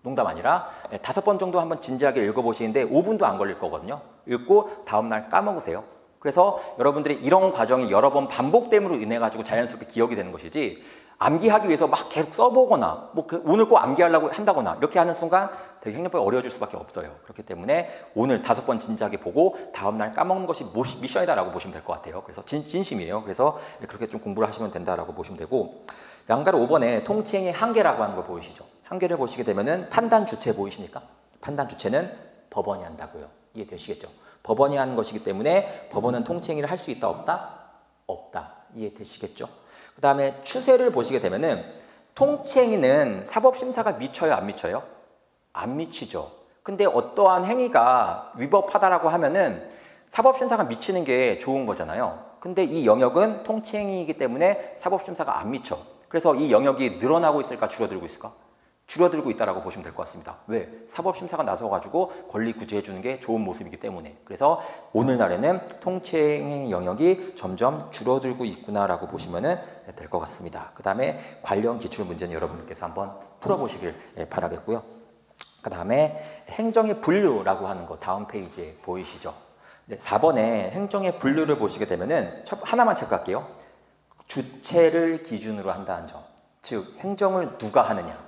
A: 농담 아니라 5번 정도 한번 진지하게 읽어보시는데 5분도 안 걸릴 거거든요. 읽고 다음날 까먹으세요. 그래서 여러분들이 이런 과정이 여러 번 반복됨으로 인해 가지고 자연스럽게 기억이 되는 것이지, 암기하기 위해서 막 계속 써보거나 뭐 오늘 꼭 암기하려고 한다거나 이렇게 하는 순간 되게 행정법이 어려워질 수밖에 없어요. 그렇기 때문에 오늘 5번 진지하게 보고 다음날 까먹는 것이 미션이다라고 보시면 될 것 같아요. 그래서 진심이에요. 그래서 그렇게 좀 공부를 하시면 된다라고 보시면 되고, 양가로 5번에 통치행위 한계라고 하는 거 보이시죠? 한계를 보시게 되면은 판단 주체 보이십니까? 판단 주체는 법원이 한다고요. 이해되시겠죠? 법원이 하는 것이기 때문에 법원은 통치행위를 할 수 있다, 없다? 없다. 이해되시겠죠? 그 다음에 추세를 보시게 되면은 통치행위는 사법심사가 미쳐요, 안 미쳐요? 안 미치죠. 근데 어떠한 행위가 위법하다라고 하면은 사법심사가 미치는 게 좋은 거잖아요. 근데 이 영역은 통치행위이기 때문에 사법심사가 안 미쳐. 그래서 이 영역이 늘어나고 있을까, 줄어들고 있을까? 줄어들고 있다라고 보시면 될 것 같습니다. 왜? 사법심사가 나서가지고 권리 구제해 주는 게 좋은 모습이기 때문에. 그래서 오늘날에는 통치행위 영역이 점점 줄어들고 있구나라고 보시면 될 것 같습니다. 그 다음에 관련 기출 문제는 여러분들께서 한번 풀어보시길 바라겠고요. 그 다음에 행정의 분류라고 하는 거 다음 페이지에 보이시죠? 네, 4번에 행정의 분류를 보시게 되면은 하나만 체크할게요. 주체를 기준으로 한다는 점. 즉, 행정을 누가 하느냐.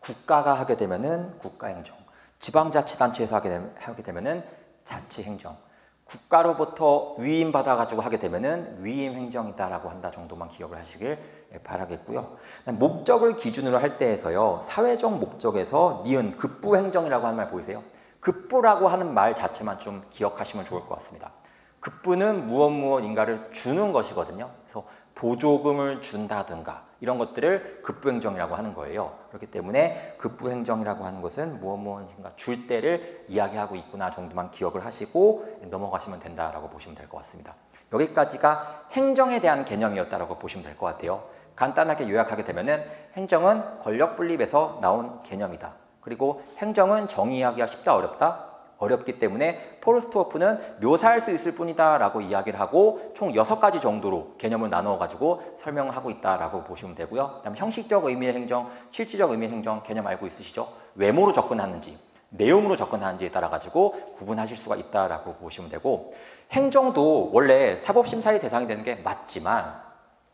A: 국가가 하게 되면은 국가행정, 지방자치단체에서 하게 되면은 자치행정, 국가로부터 위임받아가지고 하게 되면은 위임행정이다라고 한다 정도만 기억을 하시길 바라겠고요. 목적을 기준으로 할 때에서요, 사회적 목적에서 니은 급부행정이라고 하는 말 보이세요? 급부라고 하는 말 자체만 좀 기억하시면 좋을 것 같습니다. 급부는 무엇인가를 주는 것이거든요. 그래서 보조금을 준다든가 이런 것들을 급부행정이라고 하는 거예요. 그렇기 때문에 급부행정이라고 하는 것은 무엇인가 줄 때를 이야기하고 있구나 정도만 기억을 하시고 넘어가시면 된다라고 보시면 될 것 같습니다. 여기까지가 행정에 대한 개념이었다라고 보시면 될 것 같아요. 간단하게 요약하게 되면은 행정은 권력 분립에서 나온 개념이다. 그리고 행정은 정의하기가 쉽다 어렵다? 어렵기 때문에 포르스트호프는 묘사할 수 있을 뿐이다 라고 이야기를 하고 총 6가지 정도로 개념을 나누어 가지고 설명을 하고 있다 라고 보시면 되고요. 그다음 형식적 의미의 행정, 실질적 의미의 행정 개념 알고 있으시죠? 외모로 접근하는지 내용으로 접근하는지에 따라 가지고 구분하실 수가 있다라고 보시면 되고, 행정도 원래 사법심사의 대상이 되는 게 맞지만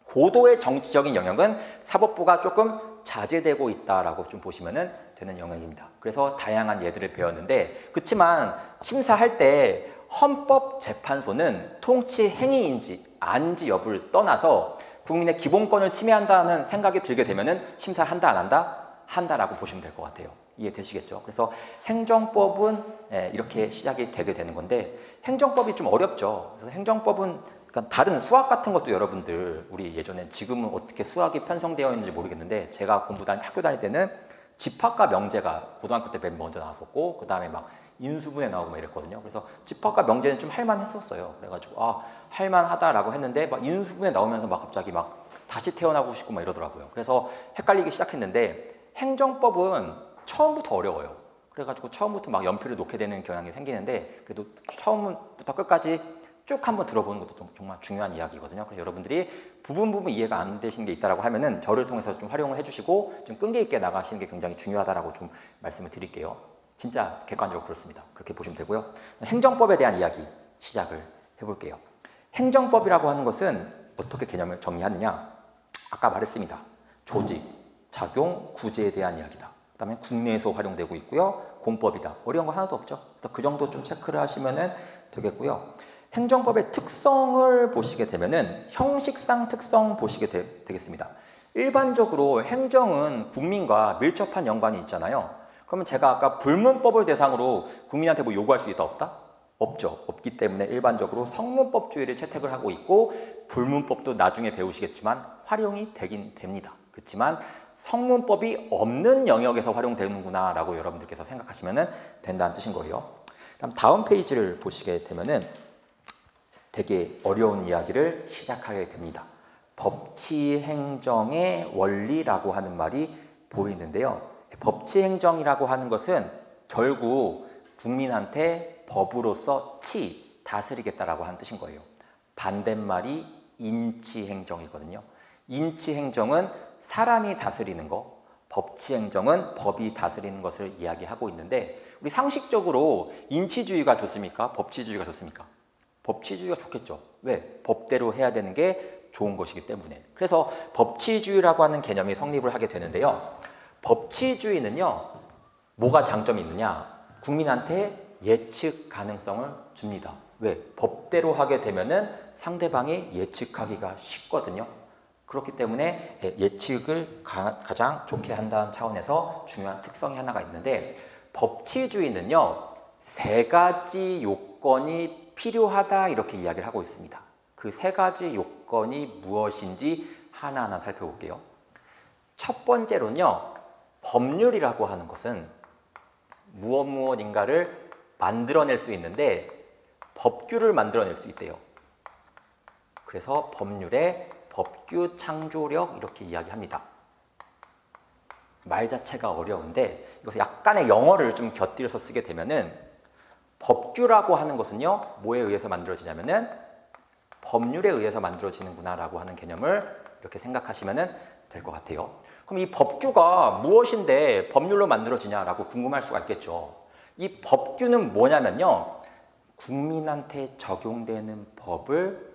A: 고도의 정치적인 영역은 사법부가 조금 자제되고 있다라고 좀 보시면 되는 영역입니다. 그래서 다양한 예들을 배웠는데, 그렇지만 심사할 때 헌법재판소는 통치 행위인지 아닌지 여부를 떠나서 국민의 기본권을 침해한다는 생각이 들게 되면 심사한다 안 한다? 한다라고 보시면 될 것 같아요. 이해되시겠죠? 그래서 행정법은 이렇게 시작이 되게 되는 건데, 행정법이 좀 어렵죠. 그래서 행정법은 그러니까 다른 수학 같은 것도 여러분들 우리 예전에, 지금은 어떻게 수학이 편성되어 있는지 모르겠는데 제가 학교 다닐 때는 집합과 명제가 고등학교 때 맨 먼저 나왔었고, 그 다음에 막 인수분해 나오고 막 이랬거든요. 그래서 집합과 명제는 좀 할만했었어요. 그래가지고 할만하다라고 했는데 막 인수분해 나오면서 막 갑자기 막 다시 태어나고 싶고 막 이러더라고요. 그래서 헷갈리기 시작했는데, 행정법은 처음부터 어려워요. 그래가지고 처음부터 막 연필을 놓게 되는 경향이 생기는데, 그래도 처음부터 끝까지 쭉 한번 들어보는 것도 정말 중요한 이야기거든요. 그래서 여러분들이 부분 이해가 안 되시는 게 있다라고 하면은 저를 통해서 좀 활용을 해주시고 좀 끈기 있게 나가시는 게 굉장히 중요하다라고 좀 말씀을 드릴게요. 진짜 객관적으로 그렇습니다. 그렇게 보시면 되고요. 행정법에 대한 이야기 시작을 해볼게요. 행정법이라고 하는 것은 어떻게 개념을 정의하느냐? 아까 말했습니다. 조직, 작용, 구제에 대한 이야기다. 그 다음에 국내에서 활용되고 있고요. 공법이다. 어려운 거 하나도 없죠. 그 정도 좀 체크를 하시면 되겠고요. 행정법의 특성을 보시게 되면은 형식상 특성 보시게 되겠습니다. 일반적으로 행정은 국민과 밀접한 연관이 있잖아요. 그러면 제가 아까 불문법을 대상으로 국민한테 뭐 요구할 수 있다 없다? 없죠. 없기 때문에 일반적으로 성문법주의를 채택을 하고 있고, 불문법도 나중에 배우시겠지만 활용이 되긴 됩니다. 그렇지만 성문법이 없는 영역에서 활용되는구나 라고 여러분들께서 생각하시면 된다는 뜻인 거예요. 다음 페이지를 보시게 되면은 되게 어려운 이야기를 시작하게 됩니다. 법치행정의 원리라고 하는 말이 보이는데요. 법치행정이라고 하는 것은 결국 국민한테 법으로서 다스리겠다라고 하는 뜻인 거예요. 반대말이 인치행정이거든요. 인치행정은 사람이 다스리는 거, 법치행정은 법이 다스리는 것을 이야기하고 있는데, 우리 상식적으로 인치주의가 좋습니까? 법치주의가 좋습니까? 법치주의가 좋겠죠. 왜? 법대로 해야 되는 게 좋은 것이기 때문에. 그래서 법치주의라고 하는 개념이 성립을 하게 되는데요. 법치주의는요, 뭐가 장점이 있느냐? 국민한테 예측 가능성을 줍니다. 왜? 법대로 하게 되면은 상대방이 예측하기가 쉽거든요. 그렇기 때문에 예측을 가장 좋게 한다는 차원에서 중요한 특성이 하나가 있는데, 법치주의는요, 3가지 요건이 필요하다 이렇게 이야기를 하고 있습니다. 그 3가지 요건이 무엇인지 하나하나 살펴볼게요. 첫 번째로는요, 법률이라고 하는 것은 무엇인가를 만들어낼 수 있는데 법규를 만들어낼 수 있대요. 그래서 법률의 법규 창조력 이렇게 이야기합니다. 말 자체가 어려운데 이것을 약간의 영어를 좀 곁들여서 쓰게 되면은, 법규라고 하는 것은요, 뭐에 의해서 만들어지냐면은 법률에 의해서 만들어지는구나 라고 하는 개념을 이렇게 생각하시면 될 것 같아요. 그럼 이 법규가 무엇인데 법률로 만들어지냐라고 궁금할 수가 있겠죠. 이 법규는 뭐냐면요, 국민한테 적용되는 법을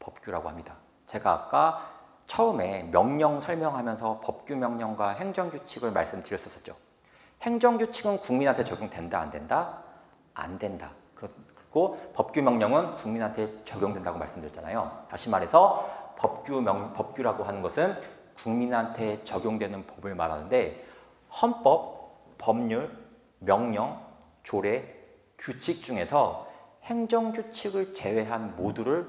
A: 법규라고 합니다. 제가 아까 처음에 명령 설명하면서 법규 명령과 행정규칙을 말씀드렸었죠. 행정규칙은 국민한테 적용된다 안 된다? 안 된다. 그리고 법규 명령은 국민한테 적용된다고 말씀드렸잖아요. 다시 말해서 법규라고 하는 것은 국민한테 적용되는 법을 말하는데, 헌법, 법률, 명령, 조례, 규칙 중에서 행정규칙을 제외한 모두를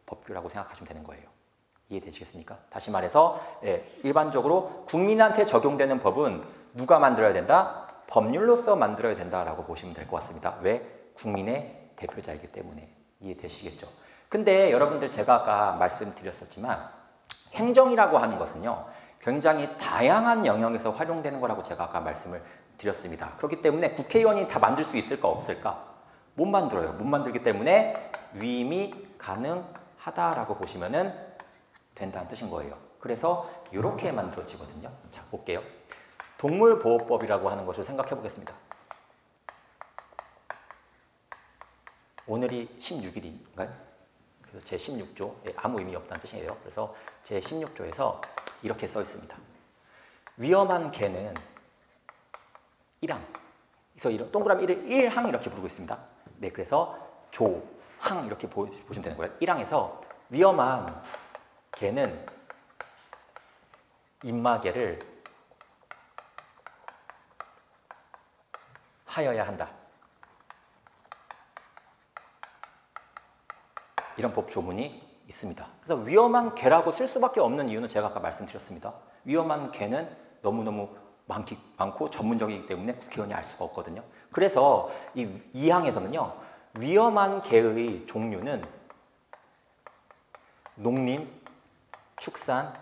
A: 법규라고 생각하시면 되는 거예요. 이해되시겠습니까? 다시 말해서 일반적으로 국민한테 적용되는 법은 누가 만들어야 된다? 법률로서 만들어야 된다라고 보시면 될 것 같습니다. 왜? 국민의 대표자이기 때문에. 이해되시겠죠? 근데 여러분들, 제가 아까 말씀드렸었지만 행정이라고 하는 것은요, 굉장히 다양한 영역에서 활용되는 거라고 제가 아까 말씀을 드렸습니다. 그렇기 때문에 국회의원이 다 만들 수 있을까 없을까? 못 만들어요. 못 만들기 때문에 위임이 가능하다라고 보시면은 된다는 뜻인 거예요. 그래서 이렇게 만들어지거든요. 자, 볼게요. 동물보호법이라고 하는 것을 생각해 보겠습니다. 오늘이 16일인가요? 그래서 제16조, 아무 의미 없다는 뜻이에요. 그래서 제16조에서 이렇게 써 있습니다. 위험한 개는 1항. 그래서 이런 동그라미 1항 이렇게 부르고 있습니다. 네, 그래서 조, 항 이렇게 보시면 되는 거예요. 1항에서 위험한 개는 입마개를 하여야 한다. 이런 법 조문이 있습니다. 그래서 위험한 개라고 쓸 수밖에 없는 이유는 제가 아까 말씀드렸습니다. 위험한 개는 너무너무 많고 전문적이기 때문에 국회의원이 알 수가 없거든요. 그래서 이 2항에서는요. 위험한 개의 종류는 농림, 축산,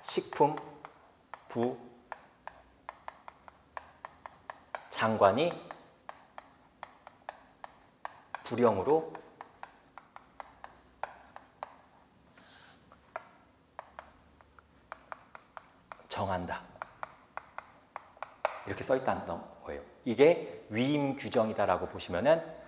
A: 식품, 부, 장관이 불령으로 정한다. 이렇게 써 있다는 거예요. 이게 위임 규정이다라고 보시면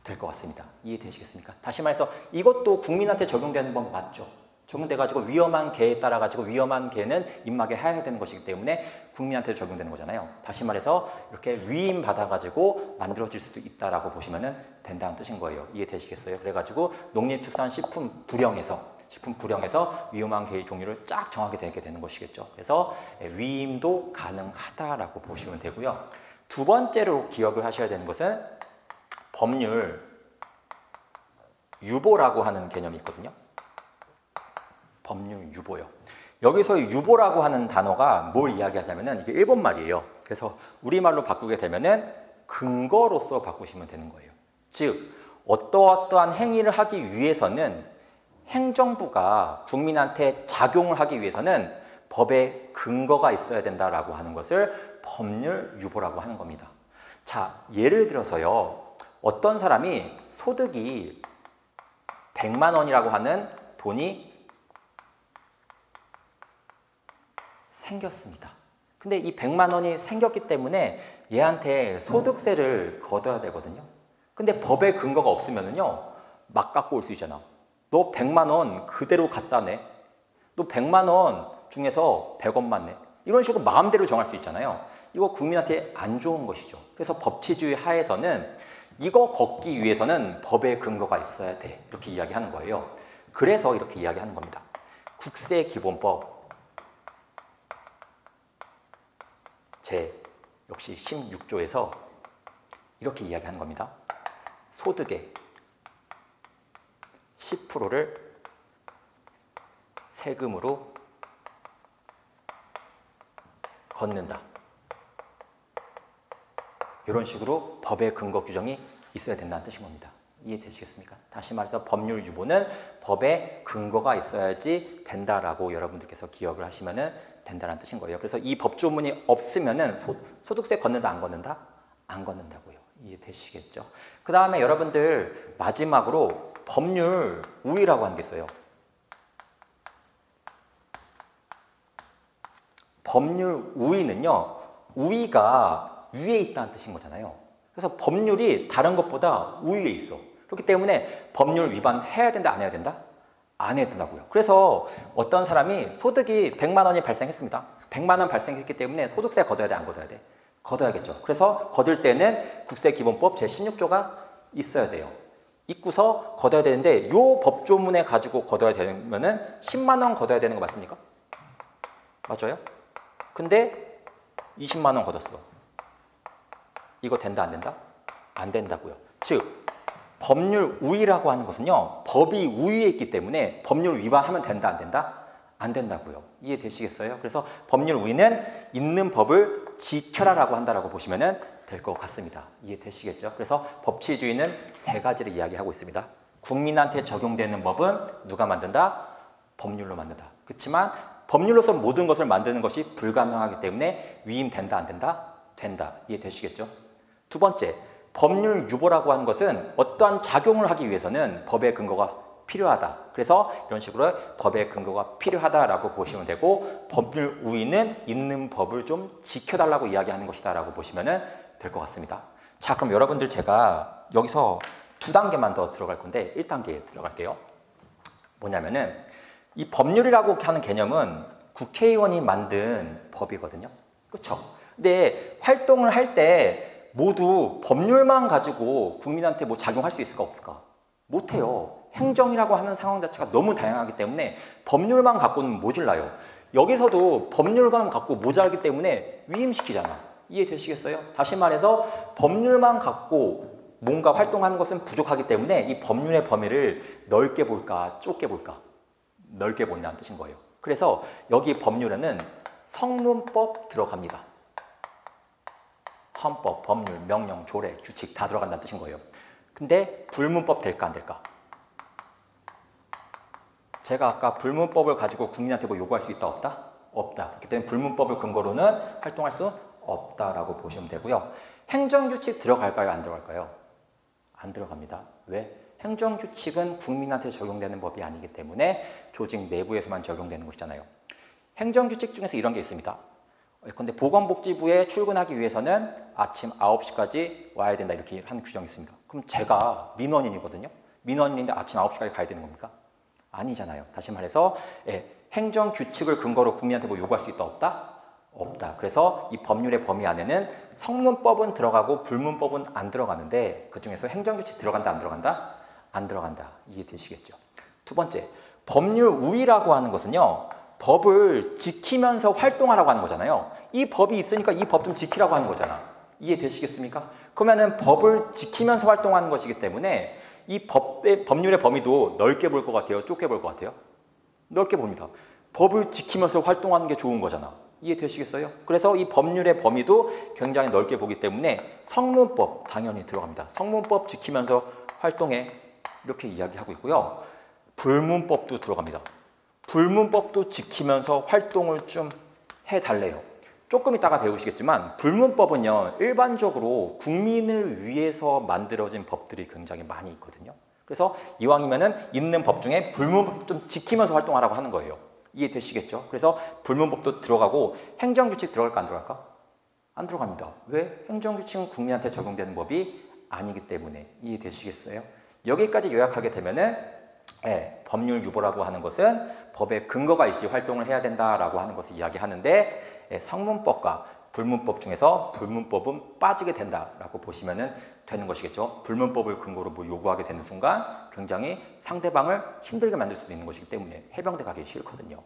A: 될 것 같습니다. 이해되시겠습니까? 다시 말해서 이것도 국민한테 적용되는 법 맞죠? 적용돼가지고 위험한 개에 따라가지고 위험한 개는 입마개 해야 되는 것이기 때문에 국민한테 적용되는 거잖아요. 다시 말해서 이렇게 위임 받아가지고 만들어질 수도 있다라고 보시면 된다는 뜻인 거예요. 이해되시겠어요? 그래가지고 농림축산식품 불령에서 위험한 개의 종류를 쫙 정하게 되게 되는 것이겠죠. 그래서 위임도 가능하다라고 보시면 되고요. 두 번째로 기억을 하셔야 되는 것은 법률 유보라고 하는 개념이 있거든요. 법률 유보요. 여기서 유보라고 하는 단어가 뭘 이야기하자면은 이게 일본 말이에요. 그래서 우리말로 바꾸게 되면은 근거로서 바꾸시면 되는 거예요. 즉 어떠한 행위를 하기 위해서는 행정부가 국민한테 작용을 하기 위해서는 법에 근거가 있어야 된다라고 하는 것을 법률 유보라고 하는 겁니다. 자, 예를 들어서요. 어떤 사람이 소득이 100만 원이라고 하는 돈이 생겼습니다. 근데 이 100만 원이 생겼기 때문에 얘한테 소득세를 걷어야 되거든요. 근데 법에 근거가 없으면은요. 막 갖고 올 수 있잖아. 너 100만 원 그대로 갖다 내. 너 100만 원 중에서 100원만 내. 이런 식으로 마음대로 정할 수 있잖아요. 이거 국민한테 안 좋은 것이죠. 그래서 법치주의 하에서는 이거 걷기 위해서는 법에 근거가 있어야 돼. 이렇게 이야기하는 거예요. 그래서 이렇게 이야기하는 겁니다. 국세기본법 역시 16조에서 이렇게 이야기하는 겁니다. 소득의 10%를 세금으로 걷는다. 이런 식으로 법의 근거 규정이 있어야 된다는 뜻인 겁니다. 이해되시겠습니까? 다시 말해서 법률 유보는 법에 근거가 있어야지 된다라고 여러분들께서 기억을 하시면 된다는 뜻인 거예요. 그래서 이 법조문이 없으면 소득세 걷는다 안 걷는다? 안 걷는다고요. 이해되시겠죠? 그 다음에 여러분들 마지막으로 법률 우위라고 하는 게 있어요. 법률 우위는요. 우위가 위에 있다는 뜻인 거잖아요. 그래서 법률이 다른 것보다 우위에 있어. 그렇기 때문에 법률 위반해야 된다 안 해야 된다? 안 해야 된다고요. 그래서 어떤 사람이 소득이 100만 원이 발생했습니다. 100만 원 발생했기 때문에 소득세 걷어야 돼 안 걷어야 돼? 걷어야겠죠. 그래서 걷을 때는 국세기본법 제16조가 있어야 돼요. 있고서 걷어야 되는데 이 법조문에 가지고 걷어야 되면은 10만 원 걷어야 되는 거 맞습니까? 맞아요? 근데 20만 원 걷었어. 이거 된다 안 된다? 안 된다고요. 즉 법률 우위라고 하는 것은요. 법이 우위에 있기 때문에 법률 위반하면 된다 안 된다? 안 된다고요. 이해되시겠어요? 그래서 법률 우위는 있는 법을 지켜라라고 한다라고 보시면 될 것 같습니다. 이해되시겠죠? 그래서 법치주의는 세 가지를 이야기하고 있습니다. 국민한테 적용되는 법은 누가 만든다? 법률로 만든다. 그렇지만 법률로서 모든 것을 만드는 것이 불가능하기 때문에 위임된다 안 된다? 된다. 이해되시겠죠? 두 번째, 법률 유보라고 하는 것은 어떠한 작용을 하기 위해서는 법의 근거가 필요하다. 그래서 이런 식으로 법의 근거가 필요하다라고 보시면 되고, 법률 우위는 있는 법을 좀 지켜달라고 이야기하는 것이다 라고 보시면 될 것 같습니다. 자, 그럼 여러분들 제가 여기서 두 단계만 더 들어갈 건데 1단계에 들어갈게요. 뭐냐면은 이 법률이라고 하는 개념은 국회의원이 만든 법이거든요. 그렇죠? 근데 활동을 할 때 모두 법률만 가지고 국민한테 뭐 작용할 수 있을까 없을까? 못해요. 행정이라고 하는 상황 자체가 너무 다양하기 때문에 법률만 갖고는 모자라요. 여기서도 법률만 갖고 모자라기 때문에 위임시키잖아. 이해되시겠어요? 다시 말해서 법률만 갖고 뭔가 활동하는 것은 부족하기 때문에 이 법률의 범위를 넓게 볼까 좁게 볼까? 넓게 본다는 뜻인 거예요. 그래서 여기 법률에는 성문법 들어갑니다. 헌법, 법률, 명령, 조례, 규칙 다 들어간다는 뜻인 거예요. 근데 불문법 될까 안 될까? 제가 아까 불문법을 가지고 국민한테 뭐 요구할 수 있다 없다? 없다. 그렇기 때문에 불문법을 근거로는 활동할 수 없다라고 보시면 되고요. 행정규칙 들어갈까요? 안 들어갈까요? 안 들어갑니다. 왜? 행정규칙은 국민한테 적용되는 법이 아니기 때문에 조직 내부에서만 적용되는 것이잖아요. 행정규칙 중에서 이런 게 있습니다. 근데 보건복지부에 출근하기 위해서는 아침 9시까지 와야 된다 이렇게 하는 규정이 있습니다. 그럼 제가 민원인이거든요. 민원인인데 아침 9시까지 가야 되는 겁니까? 아니잖아요. 다시 말해서 행정규칙을 근거로 국민한테 뭐 요구할 수 있다 없다? 없다. 그래서 이 법률의 범위 안에는 성문법은 들어가고 불문법은 안 들어가는데 그중에서 행정규칙 들어간다 안 들어간다? 안 들어간다. 이해되시겠죠? 두 번째, 법률 우위라고 하는 것은요. 법을 지키면서 활동하라고 하는 거잖아요. 이 법이 있으니까 이 법 좀 지키라고 하는 거잖아. 이해되시겠습니까? 그러면은 법을 지키면서 활동하는 것이기 때문에 이 법률의 범위도 넓게 볼 것 같아요? 좁게 볼 것 같아요? 넓게 봅니다. 법을 지키면서 활동하는 게 좋은 거잖아. 이해되시겠어요? 그래서 이 법률의 범위도 굉장히 넓게 보기 때문에 성문법 당연히 들어갑니다. 성문법 지키면서 활동해 이렇게 이야기하고 있고요. 불문법도 들어갑니다. 불문법도 지키면서 활동을 좀 해달래요. 조금 이따가 배우시겠지만 불문법은요. 일반적으로 국민을 위해서 만들어진 법들이 굉장히 많이 있거든요. 그래서 이왕이면은 있는 법 중에 불문법 좀 지키면서 활동하라고 하는 거예요. 이해되시겠죠? 그래서 불문법도 들어가고 행정규칙 들어갈까 안 들어갈까? 안 들어갑니다. 왜? 행정규칙은 국민한테 적용되는 법이 아니기 때문에. 이해되시겠어요? 여기까지 요약하게 되면은 법률 유보라고 하는 것은 법의 근거가 있이 활동을 해야 된다라고 하는 것을 이야기하는데 성문법과 불문법 중에서 불문법은 빠지게 된다라고 보시면 되는 것이겠죠. 불문법을 근거로 뭐 요구하게 되는 순간 굉장히 상대방을 힘들게 만들 수도 있는 것이기 때문에 해병대 가기 싫거든요.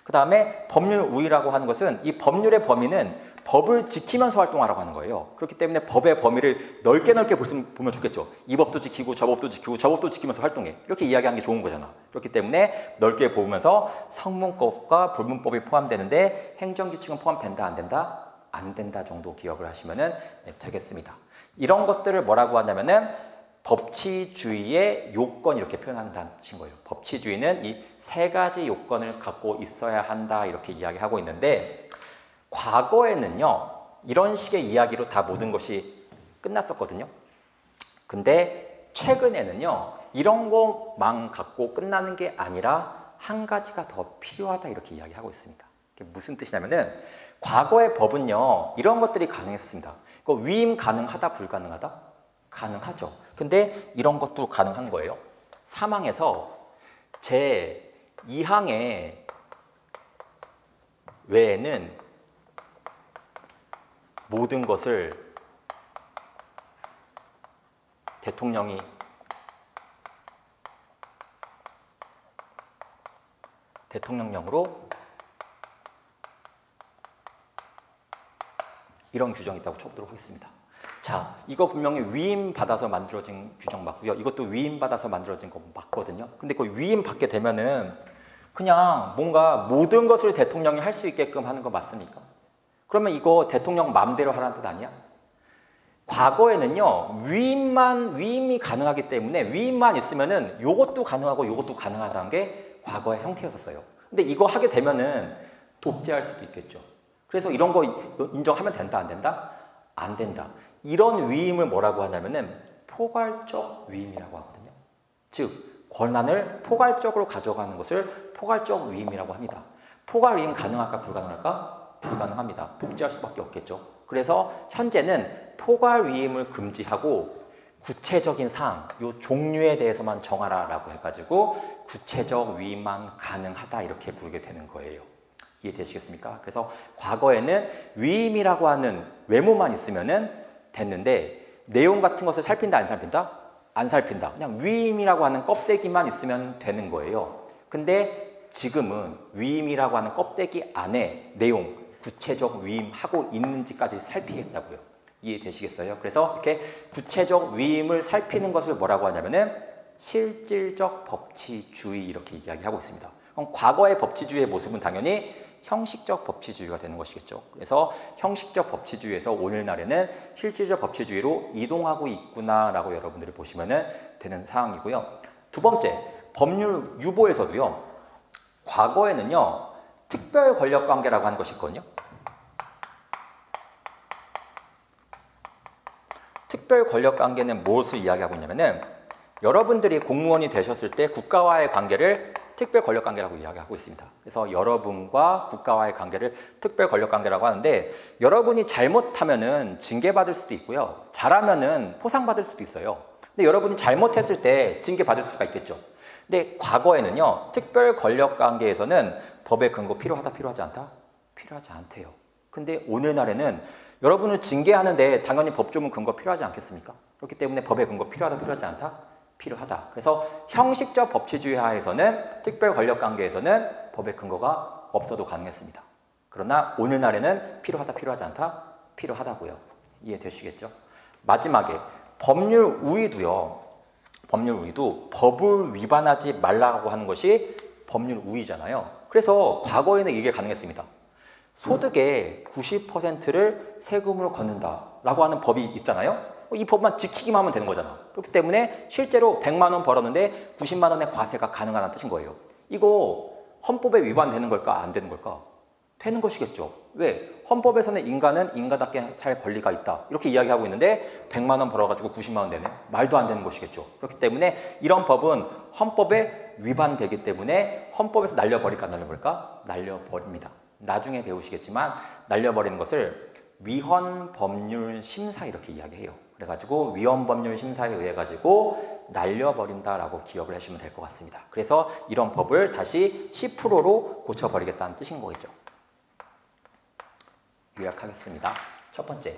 A: 그 다음에 법률 우위라고 하는 것은 이 법률의 범위는 법을 지키면서 활동하라고 하는 거예요. 그렇기 때문에 법의 범위를 넓게 보면 좋겠죠. 이 법도 지키고 저 법도 지키고 저 법도 지키면서 활동해. 이렇게 이야기하는 게 좋은 거잖아. 그렇기 때문에 넓게 보면서 성문법과 불문법이 포함되는데 행정규칙은 포함된다 안 된다? 안 된다 정도 기억을 하시면 되겠습니다. 이런 것들을 뭐라고 하냐면은 법치주의의 요건 이렇게 표현한다는 뜻인 거예요. 법치주의는 이 세 가지 요건을 갖고 있어야 한다 이렇게 이야기하고 있는데 과거에는요. 이런 식의 이야기로 다 모든 것이 끝났었거든요. 근데 최근에는요. 이런 것만 갖고 끝나는 게 아니라 한 가지가 더 필요하다 이렇게 이야기하고 있습니다. 이게 무슨 뜻이냐면은 과거의 법은요. 이런 것들이 가능했습니다. 위임 가능하다 불가능하다? 가능하죠. 근데 이런 것도 가능한 거예요. 사망에서 제 2항의 외에는 모든 것을 대통령이 대통령령으로 이런 규정이 있다고 쳐보도록 하겠습니다. 자, 이거 분명히 위임받아서 만들어진 규정 맞고요. 이것도 위임받아서 만들어진 거 맞거든요. 근데 그 위임받게 되면은 그냥 뭔가 모든 것을 대통령이 할 수 있게끔 하는 거 맞습니까? 그러면 이거 대통령 마음대로 하라는 뜻 아니야? 과거에는요, 위임이 가능하기 때문에 위임만 있으면은 요것도 가능하고 요것도 가능하다는 게 과거의 형태였었어요. 근데 이거 하게 되면은 독재할 수도 있겠죠. 그래서 이런 거 인정하면 된다, 안 된다? 안 된다. 이런 위임을 뭐라고 하냐면은 포괄적 위임이라고 하거든요. 즉 권한을 포괄적으로 가져가는 것을 포괄적 위임이라고 합니다. 포괄 위임 가능할까 불가능할까? 불가능합니다. 독재할 수밖에 없겠죠. 그래서 현재는 포괄 위임을 금지하고 구체적인 사항, 요 종류에 대해서만 정하라라고 해가지고 구체적 위임만 가능하다 이렇게 부르게 되는 거예요. 이해되시겠습니까? 그래서 과거에는 위임이라고 하는 외모만 있으면은 됐는데 내용 같은 것을 살핀다 안 살핀다? 안 살핀다. 그냥 위임이라고 하는 껍데기만 있으면 되는 거예요. 근데 지금은 위임이라고 하는 껍데기 안에 내용, 구체적 위임하고 있는지까지 살피겠다고요. 이해되시겠어요? 그래서 이렇게 구체적 위임을 살피는 것을 뭐라고 하냐면은 실질적 법치주의 이렇게 이야기하고 있습니다. 그럼 과거의 법치주의의 모습은 당연히 형식적 법치주의가 되는 것이겠죠. 그래서 형식적 법치주의에서 오늘날에는 실질적 법치주의로 이동하고 있구나라고 여러분들이 보시면 되는 상황이고요. 두 번째, 법률 유보에서도요. 과거에는요. 특별 권력 관계라고 하는 것이 있거든요. 특별 권력 관계는 무엇을 이야기하고 있냐면은 여러분들이 공무원이 되셨을 때 국가와의 관계를 특별 권력 관계라고 이야기하고 있습니다. 그래서 여러분과 국가와의 관계를 특별 권력 관계라고 하는데 여러분이 잘못하면은 징계받을 수도 있고요. 잘하면은 포상받을 수도 있어요. 근데 여러분이 잘못했을 때 징계받을 수가 있겠죠. 근데 과거에는요. 특별 권력 관계에서는 법의 근거 필요하다 필요하지 않다? 필요하지 않대요. 근데 오늘날에는 여러분을 징계하는데 당연히 법조문 근거 필요하지 않겠습니까? 그렇기 때문에 법의 근거 필요하다 필요하지 않다? 필요하다. 그래서 형식적 법치주의 하에서는 특별 권력 관계에서는 법의 근거가 없어도 가능했습니다. 그러나 오늘날에는 필요하다 필요하지 않다? 필요하다고요. 이해되시겠죠? 마지막에 법률 우위도요. 법률 우위도 법을 위반하지 말라고 하는 것이 법률 우위잖아요. 그래서 과거에는 이게 가능했습니다. 소득의 90%를 세금으로 걷는다라고 하는 법이 있잖아요. 이 법만 지키기만 하면 되는 거잖아. 그렇기 때문에 실제로 100만 원 벌었는데 90만 원의 과세가 가능하다는 뜻인 거예요. 이거 헌법에 위반되는 걸까? 안 되는 걸까? 되는 것이겠죠. 왜? 헌법에서는 인간은 인간답게 살 권리가 있다. 이렇게 이야기하고 있는데 100만 원 벌어가지고 90만 원 내네? 말도 안 되는 것이겠죠. 그렇기 때문에 이런 법은 헌법에 위반되기 때문에 헌법에서 날려버릴까 안 날려버릴까? 날려버립니다. 나중에 배우시겠지만 날려버리는 것을 위헌법률심사 이렇게 이야기해요. 그래가지고 위헌법률심사에 의해 가지고 날려버린다라고 기억을 해주시면 될 것 같습니다. 그래서 이런 법을 다시 10%로 고쳐버리겠다는 뜻인 거겠죠. 요약하겠습니다. 첫 번째,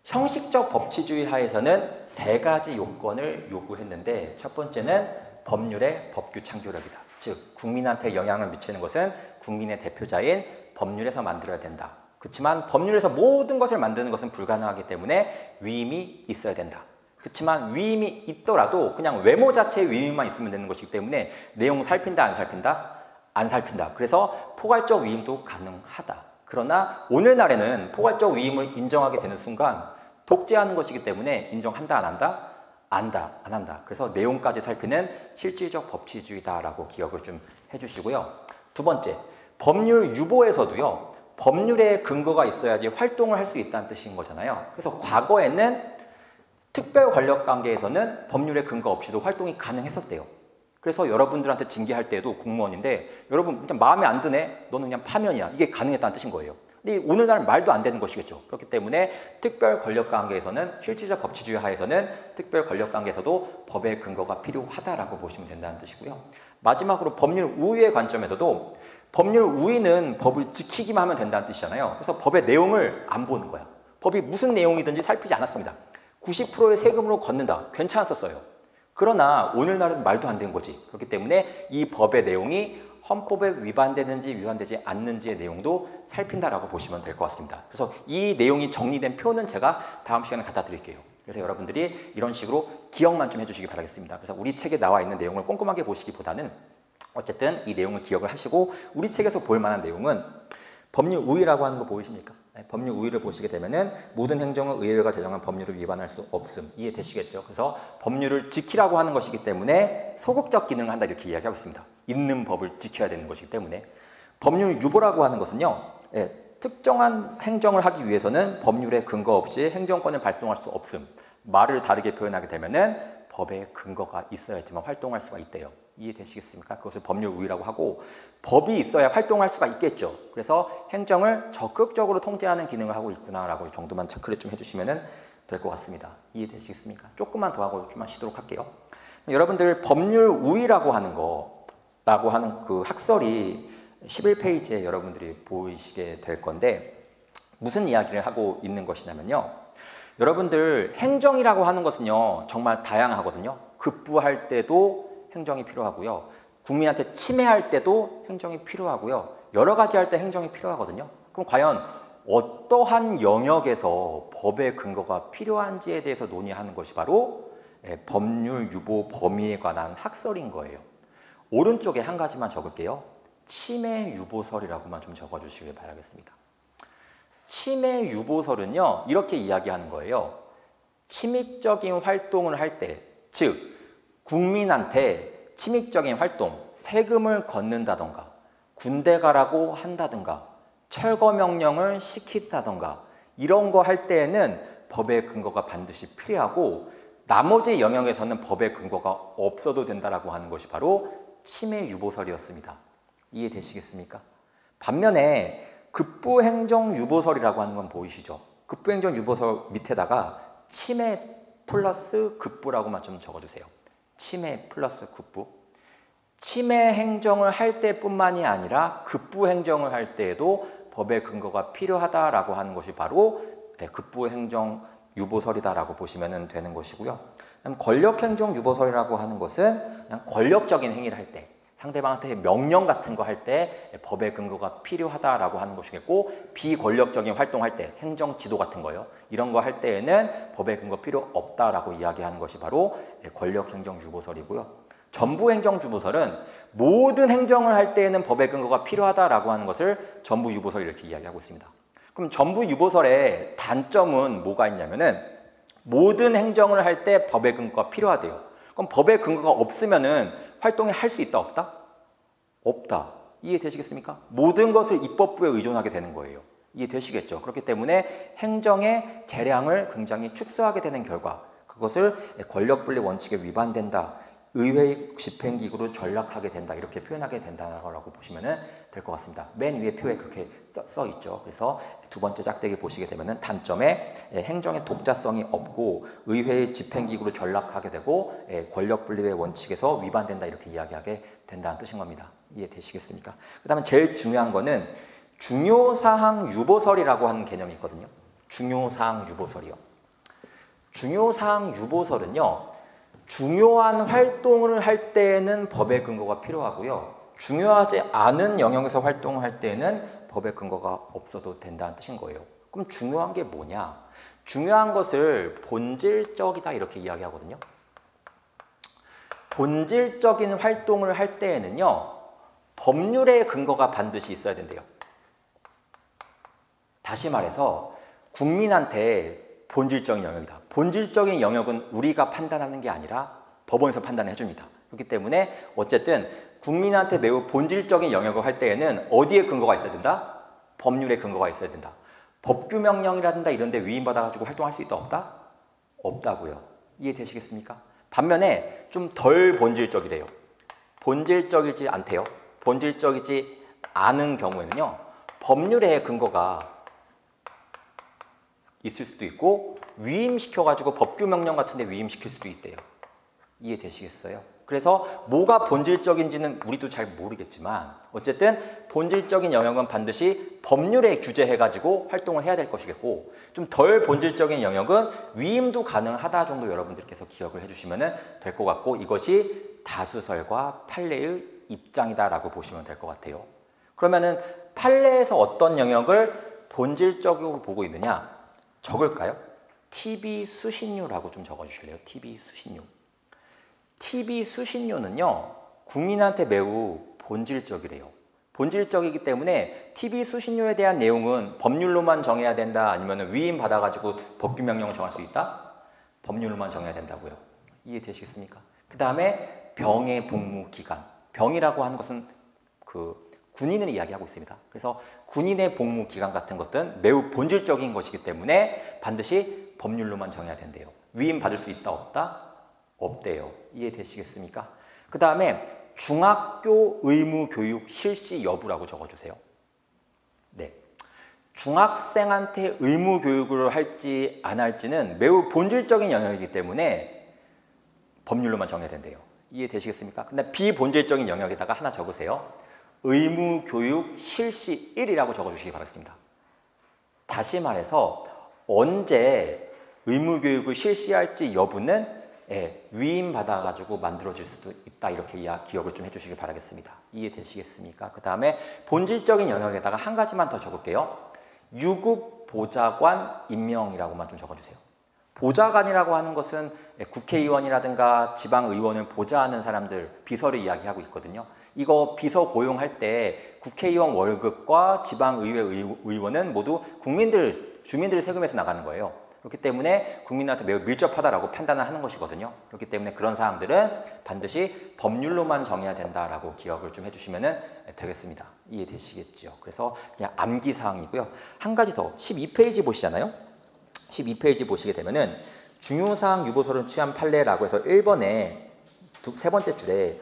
A: 형식적 법치주의 하에서는 세 가지 요건을 요구했는데 첫 번째는 법률의 법규 창조력이다. 즉 국민한테 영향을 미치는 것은 국민의 대표자인 법률에서 만들어야 된다. 그렇지만 법률에서 모든 것을 만드는 것은 불가능하기 때문에 위임이 있어야 된다. 그렇지만 위임이 있더라도 그냥 외모 자체의 위임만 있으면 되는 것이기 때문에 내용 살핀다 안 살핀다? 안 살핀다. 그래서 포괄적 위임도 가능하다. 그러나 오늘날에는 포괄적 위임을 인정하게 되는 순간 독재하는 것이기 때문에 인정한다 안 한다? 안다 안 한다. 그래서 내용까지 살피는 실질적 법치주의다라고 기억을 좀 해주시고요. 두 번째, 법률 유보에서도요. 법률에 근거가 있어야지 활동을 할 수 있다는 뜻인 거잖아요. 그래서 과거에는 특별 권력 관계에서는 법률에 근거 없이도 활동이 가능했었대요. 그래서 여러분들한테 징계할 때도 공무원인데 여러분 그냥 마음에 안 드네? 너는 그냥 파면이야. 이게 가능했다는 뜻인 거예요. 근데 오늘날은 말도 안 되는 것이겠죠. 그렇기 때문에 특별 권력 관계에서는 실질적 법치주의 하에서는 특별 권력 관계에서도 법의 근거가 필요하다라고 보시면 된다는 뜻이고요. 마지막으로 법률 우위의 관점에서도 법률 우위는 법을 지키기만 하면 된다는 뜻이잖아요. 그래서 법의 내용을 안 보는 거야. 법이 무슨 내용이든지 살피지 않았습니다. 90%의 세금으로 걷는다. 괜찮았었어요. 그러나 오늘날은 말도 안 되는 거지. 그렇기 때문에 이 법의 내용이 헌법에 위반되는지 위반되지 않는지의 내용도 살핀다라고 보시면 될 것 같습니다. 그래서 이 내용이 정리된 표는 제가 다음 시간에 갖다 드릴게요. 그래서 여러분들이 이런 식으로 기억만 좀 해주시기 바라겠습니다. 그래서 우리 책에 나와 있는 내용을 꼼꼼하게 보시기보다는 어쨌든 이 내용을 기억을 하시고 우리 책에서 볼 만한 내용은 법률 우위라고 하는 거 보이십니까? 법률 우위를 보시게 되면은 모든 행정은 의회가 제정한 법률을 위반할 수 없음. 이해되시겠죠? 그래서 법률을 지키라고 하는 것이기 때문에 소극적 기능을 한다 이렇게 이야기하고 있습니다. 있는 법을 지켜야 되는 것이기 때문에 법률 유보라고 하는 것은요. 특정한 행정을 하기 위해서는 법률에 근거 없이 행정권을 발동할 수 없음. 말을 다르게 표현하게 되면은 법에 근거가 있어야지만 활동할 수가 있대요. 이해되시겠습니까? 그것을 법률 우위라고 하고 법이 있어야 활동할 수가 있겠죠. 그래서 행정을 적극적으로 통제하는 기능을 하고 있구나라고 정도만 체크를 좀 해주시면 될 것 같습니다. 이해되시겠습니까? 조금만 더 하고 좀만 쉬도록 할게요. 여러분들 법률 우위라고 하는 그 학설이 11페이지에 여러분들이 보이시게 될 건데 무슨 이야기를 하고 있는 것이냐면요. 여러분들 행정이라고 하는 것은요 정말 다양하거든요. 급부할 때도 행정이 필요하고요. 국민한테 침해할 때도 행정이 필요하고요. 여러 가지 할 때 행정이 필요하거든요. 그럼 과연 어떠한 영역에서 법의 근거가 필요한지에 대해서 논의하는 것이 바로 법률 유보 범위에 관한 학설인 거예요. 오른쪽에 한 가지만 적을게요. 침해 유보설이라고만 좀 적어주시길 바라겠습니다. 침해 유보설은요 이렇게 이야기하는 거예요. 침입적인 활동을 할 때, 즉 국민한테 침입적인 활동, 세금을 걷는다던가 군대 가라고 한다든가 철거 명령을 시킨다던가 이런 거 할 때에는 법의 근거가 반드시 필요하고 나머지 영역에서는 법의 근거가 없어도 된다라고 하는 것이 바로 침해 유보설이었습니다. 이해되시겠습니까? 반면에 급부행정유보설이라고 하는 건 보이시죠? 급부행정유보설 밑에다가 침해 플러스 급부라고만 좀 적어주세요. 침해 플러스 급부. 침해 행정을 할 때뿐만이 아니라 급부행정을 할 때에도 법의 근거가 필요하다라고 하는 것이 바로 급부행정유보설이다라고 보시면 되는 것이고요. 권력행정유보설이라고 하는 것은 그냥 권력적인 행위를 할 때, 상대방한테 명령 같은 거 할 때 법의 근거가 필요하다라고 하는 것이겠고, 비권력적인 활동할 때, 행정지도 같은 거요. 이런 거 할 때에는 법의 근거 필요 없다라고 이야기하는 것이 바로 권력행정유보설이고요. 전부행정유보설은 모든 행정을 할 때에는 법의 근거가 필요하다라고 하는 것을 전부유보설 이렇게 이야기하고 있습니다. 그럼 전부유보설의 단점은 뭐가 있냐면은 모든 행정을 할 때 법의 근거가 필요하대요. 그럼 법의 근거가 없으면은 활동을 할 수 있다 없다? 없다. 이해되시겠습니까? 모든 것을 입법부에 의존하게 되는 거예요. 이해되시겠죠? 그렇기 때문에 행정의 재량을 굉장히 축소하게 되는 결과, 그것을 권력분리 원칙에 위반된다. 의회의 집행기구로 전락하게 된다. 이렇게 표현하게 된다고 보시면 될 것 같습니다. 맨 위에 표에 그렇게 써 있죠. 그래서 두 번째 짝대기 보시게 되면 단점에 행정의 독자성이 없고 의회의 집행기구로 전락하게 되고 권력분리의 원칙에서 위반된다. 이렇게 이야기하게 된다는 뜻인 겁니다. 이해되시겠습니까? 그 다음에 제일 중요한 거는 중요사항 유보설이라고 하는 개념이 있거든요. 중요사항 유보설이요. 중요사항 유보설은요. 중요한 활동을 할 때에는 법의 근거가 필요하고요. 중요하지 않은 영역에서 활동을 할 때에는 법의 근거가 없어도 된다는 뜻인 거예요. 그럼 중요한 게 뭐냐? 중요한 것을 본질적이다 이렇게 이야기하거든요. 본질적인 활동을 할 때에는요. 법률의 근거가 반드시 있어야 된대요. 다시 말해서 국민한테 본질적인 영역이다. 본질적인 영역은 우리가 판단하는 게 아니라 법원에서 판단해 줍니다. 그렇기 때문에 어쨌든 국민한테 매우 본질적인 영역을 할 때에는 어디에 근거가 있어야 된다? 법률에 근거가 있어야 된다. 법규명령이라든가 이런 데 위임받아가지고 활동할 수 있다 없다? 없다고요. 이해되시겠습니까? 반면에 좀 덜 본질적이래요. 본질적이지 않대요. 본질적이지 않은 경우에는요. 법률의 근거가 있을 수도 있고 위임시켜가지고 법규명령 같은 데 위임시킬 수도 있대요. 이해되시겠어요? 그래서 뭐가 본질적인지는 우리도 잘 모르겠지만 어쨌든 본질적인 영역은 반드시 법률에 규제해가지고 활동을 해야 될 것이겠고 좀 덜 본질적인 영역은 위임도 가능하다 정도 여러분들께서 기억을 해주시면 될 것 같고 이것이 다수설과 판례의 입장이다라고 보시면 될 것 같아요. 그러면은 판례에서 어떤 영역을 본질적으로 보고 있느냐? 적을까요? TV 수신료라고 좀 적어주실래요? TV 수신료. TV 수신료는요. 국민한테 매우 본질적이래요. 본질적이기 때문에 TV 수신료에 대한 내용은 법률로만 정해야 된다 아니면 위임 받아가지고 법규명령을 정할 수 있다? 법률로만 정해야 된다고요. 이해되시겠습니까? 그 다음에 병의 복무 기간. 병이라고 하는 것은 그 군인을 이야기하고 있습니다. 그래서 군인의 복무 기간 같은 것들은 매우 본질적인 것이기 때문에 반드시 법률로만 정해야 된대요. 위임 받을 수 있다 없다? 없대요. 이해되시겠습니까? 그 다음에 중학교 의무 교육 실시 여부라고 적어주세요. 네. 중학생한테 의무 교육을 할지 안 할지는 매우 본질적인 영역이기 때문에 법률로만 정해야 된대요. 이해되시겠습니까? 근데 비본질적인 영역에다가 하나 적으세요. 의무 교육 실시 1이라고 적어주시기 바랍니다. 다시 말해서 언제 의무 교육을 실시할지 여부는 위임 받아가지고 만들어질 수도 있다, 이렇게 기억을 좀 해주시기 바라겠습니다. 이해되시겠습니까? 그 다음에 본질적인 영역에다가 한 가지만 더 적을게요. 유급 보좌관 임명이라고만 좀 적어주세요. 보좌관이라고 하는 것은 국회의원이라든가 지방의원을 보좌하는 사람들, 비서를 이야기하고 있거든요. 이거 비서 고용할 때 국회의원 월급과 지방의회 의원은 모두 주민들 세금에서 나가는 거예요. 그렇기 때문에 국민한테 매우 밀접하다라고 판단을 하는 것이거든요. 그렇기 때문에 그런 사항들은 반드시 법률로만 정해야 된다라고 기억을 좀 해주시면 되겠습니다. 이해되시겠죠? 그래서 그냥 암기사항이고요. 한 가지 더, 12페이지 보시잖아요. 12페이지 보시게 되면은 중요사항 유보서를 취한 판례라고 해서 1번에 세 번째 줄에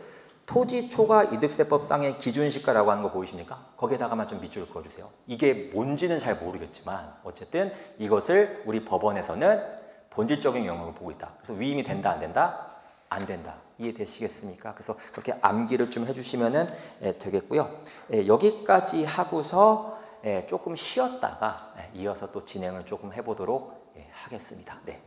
A: 토지 초과 이득세법상의 기준시가라고 하는 거 보이십니까? 거기에다가만 좀 밑줄을 그어주세요. 이게 뭔지는 잘 모르겠지만 어쨌든 이것을 우리 법원에서는 본질적인 영역을 보고 있다. 그래서 위임이 된다 안 된다? 안 된다. 이해되시겠습니까? 그래서 그렇게 암기를 좀 해주시면 되겠고요. 여기까지 하고서 조금 쉬었다가 이어서 또 진행을 조금 해보도록 하겠습니다. 네.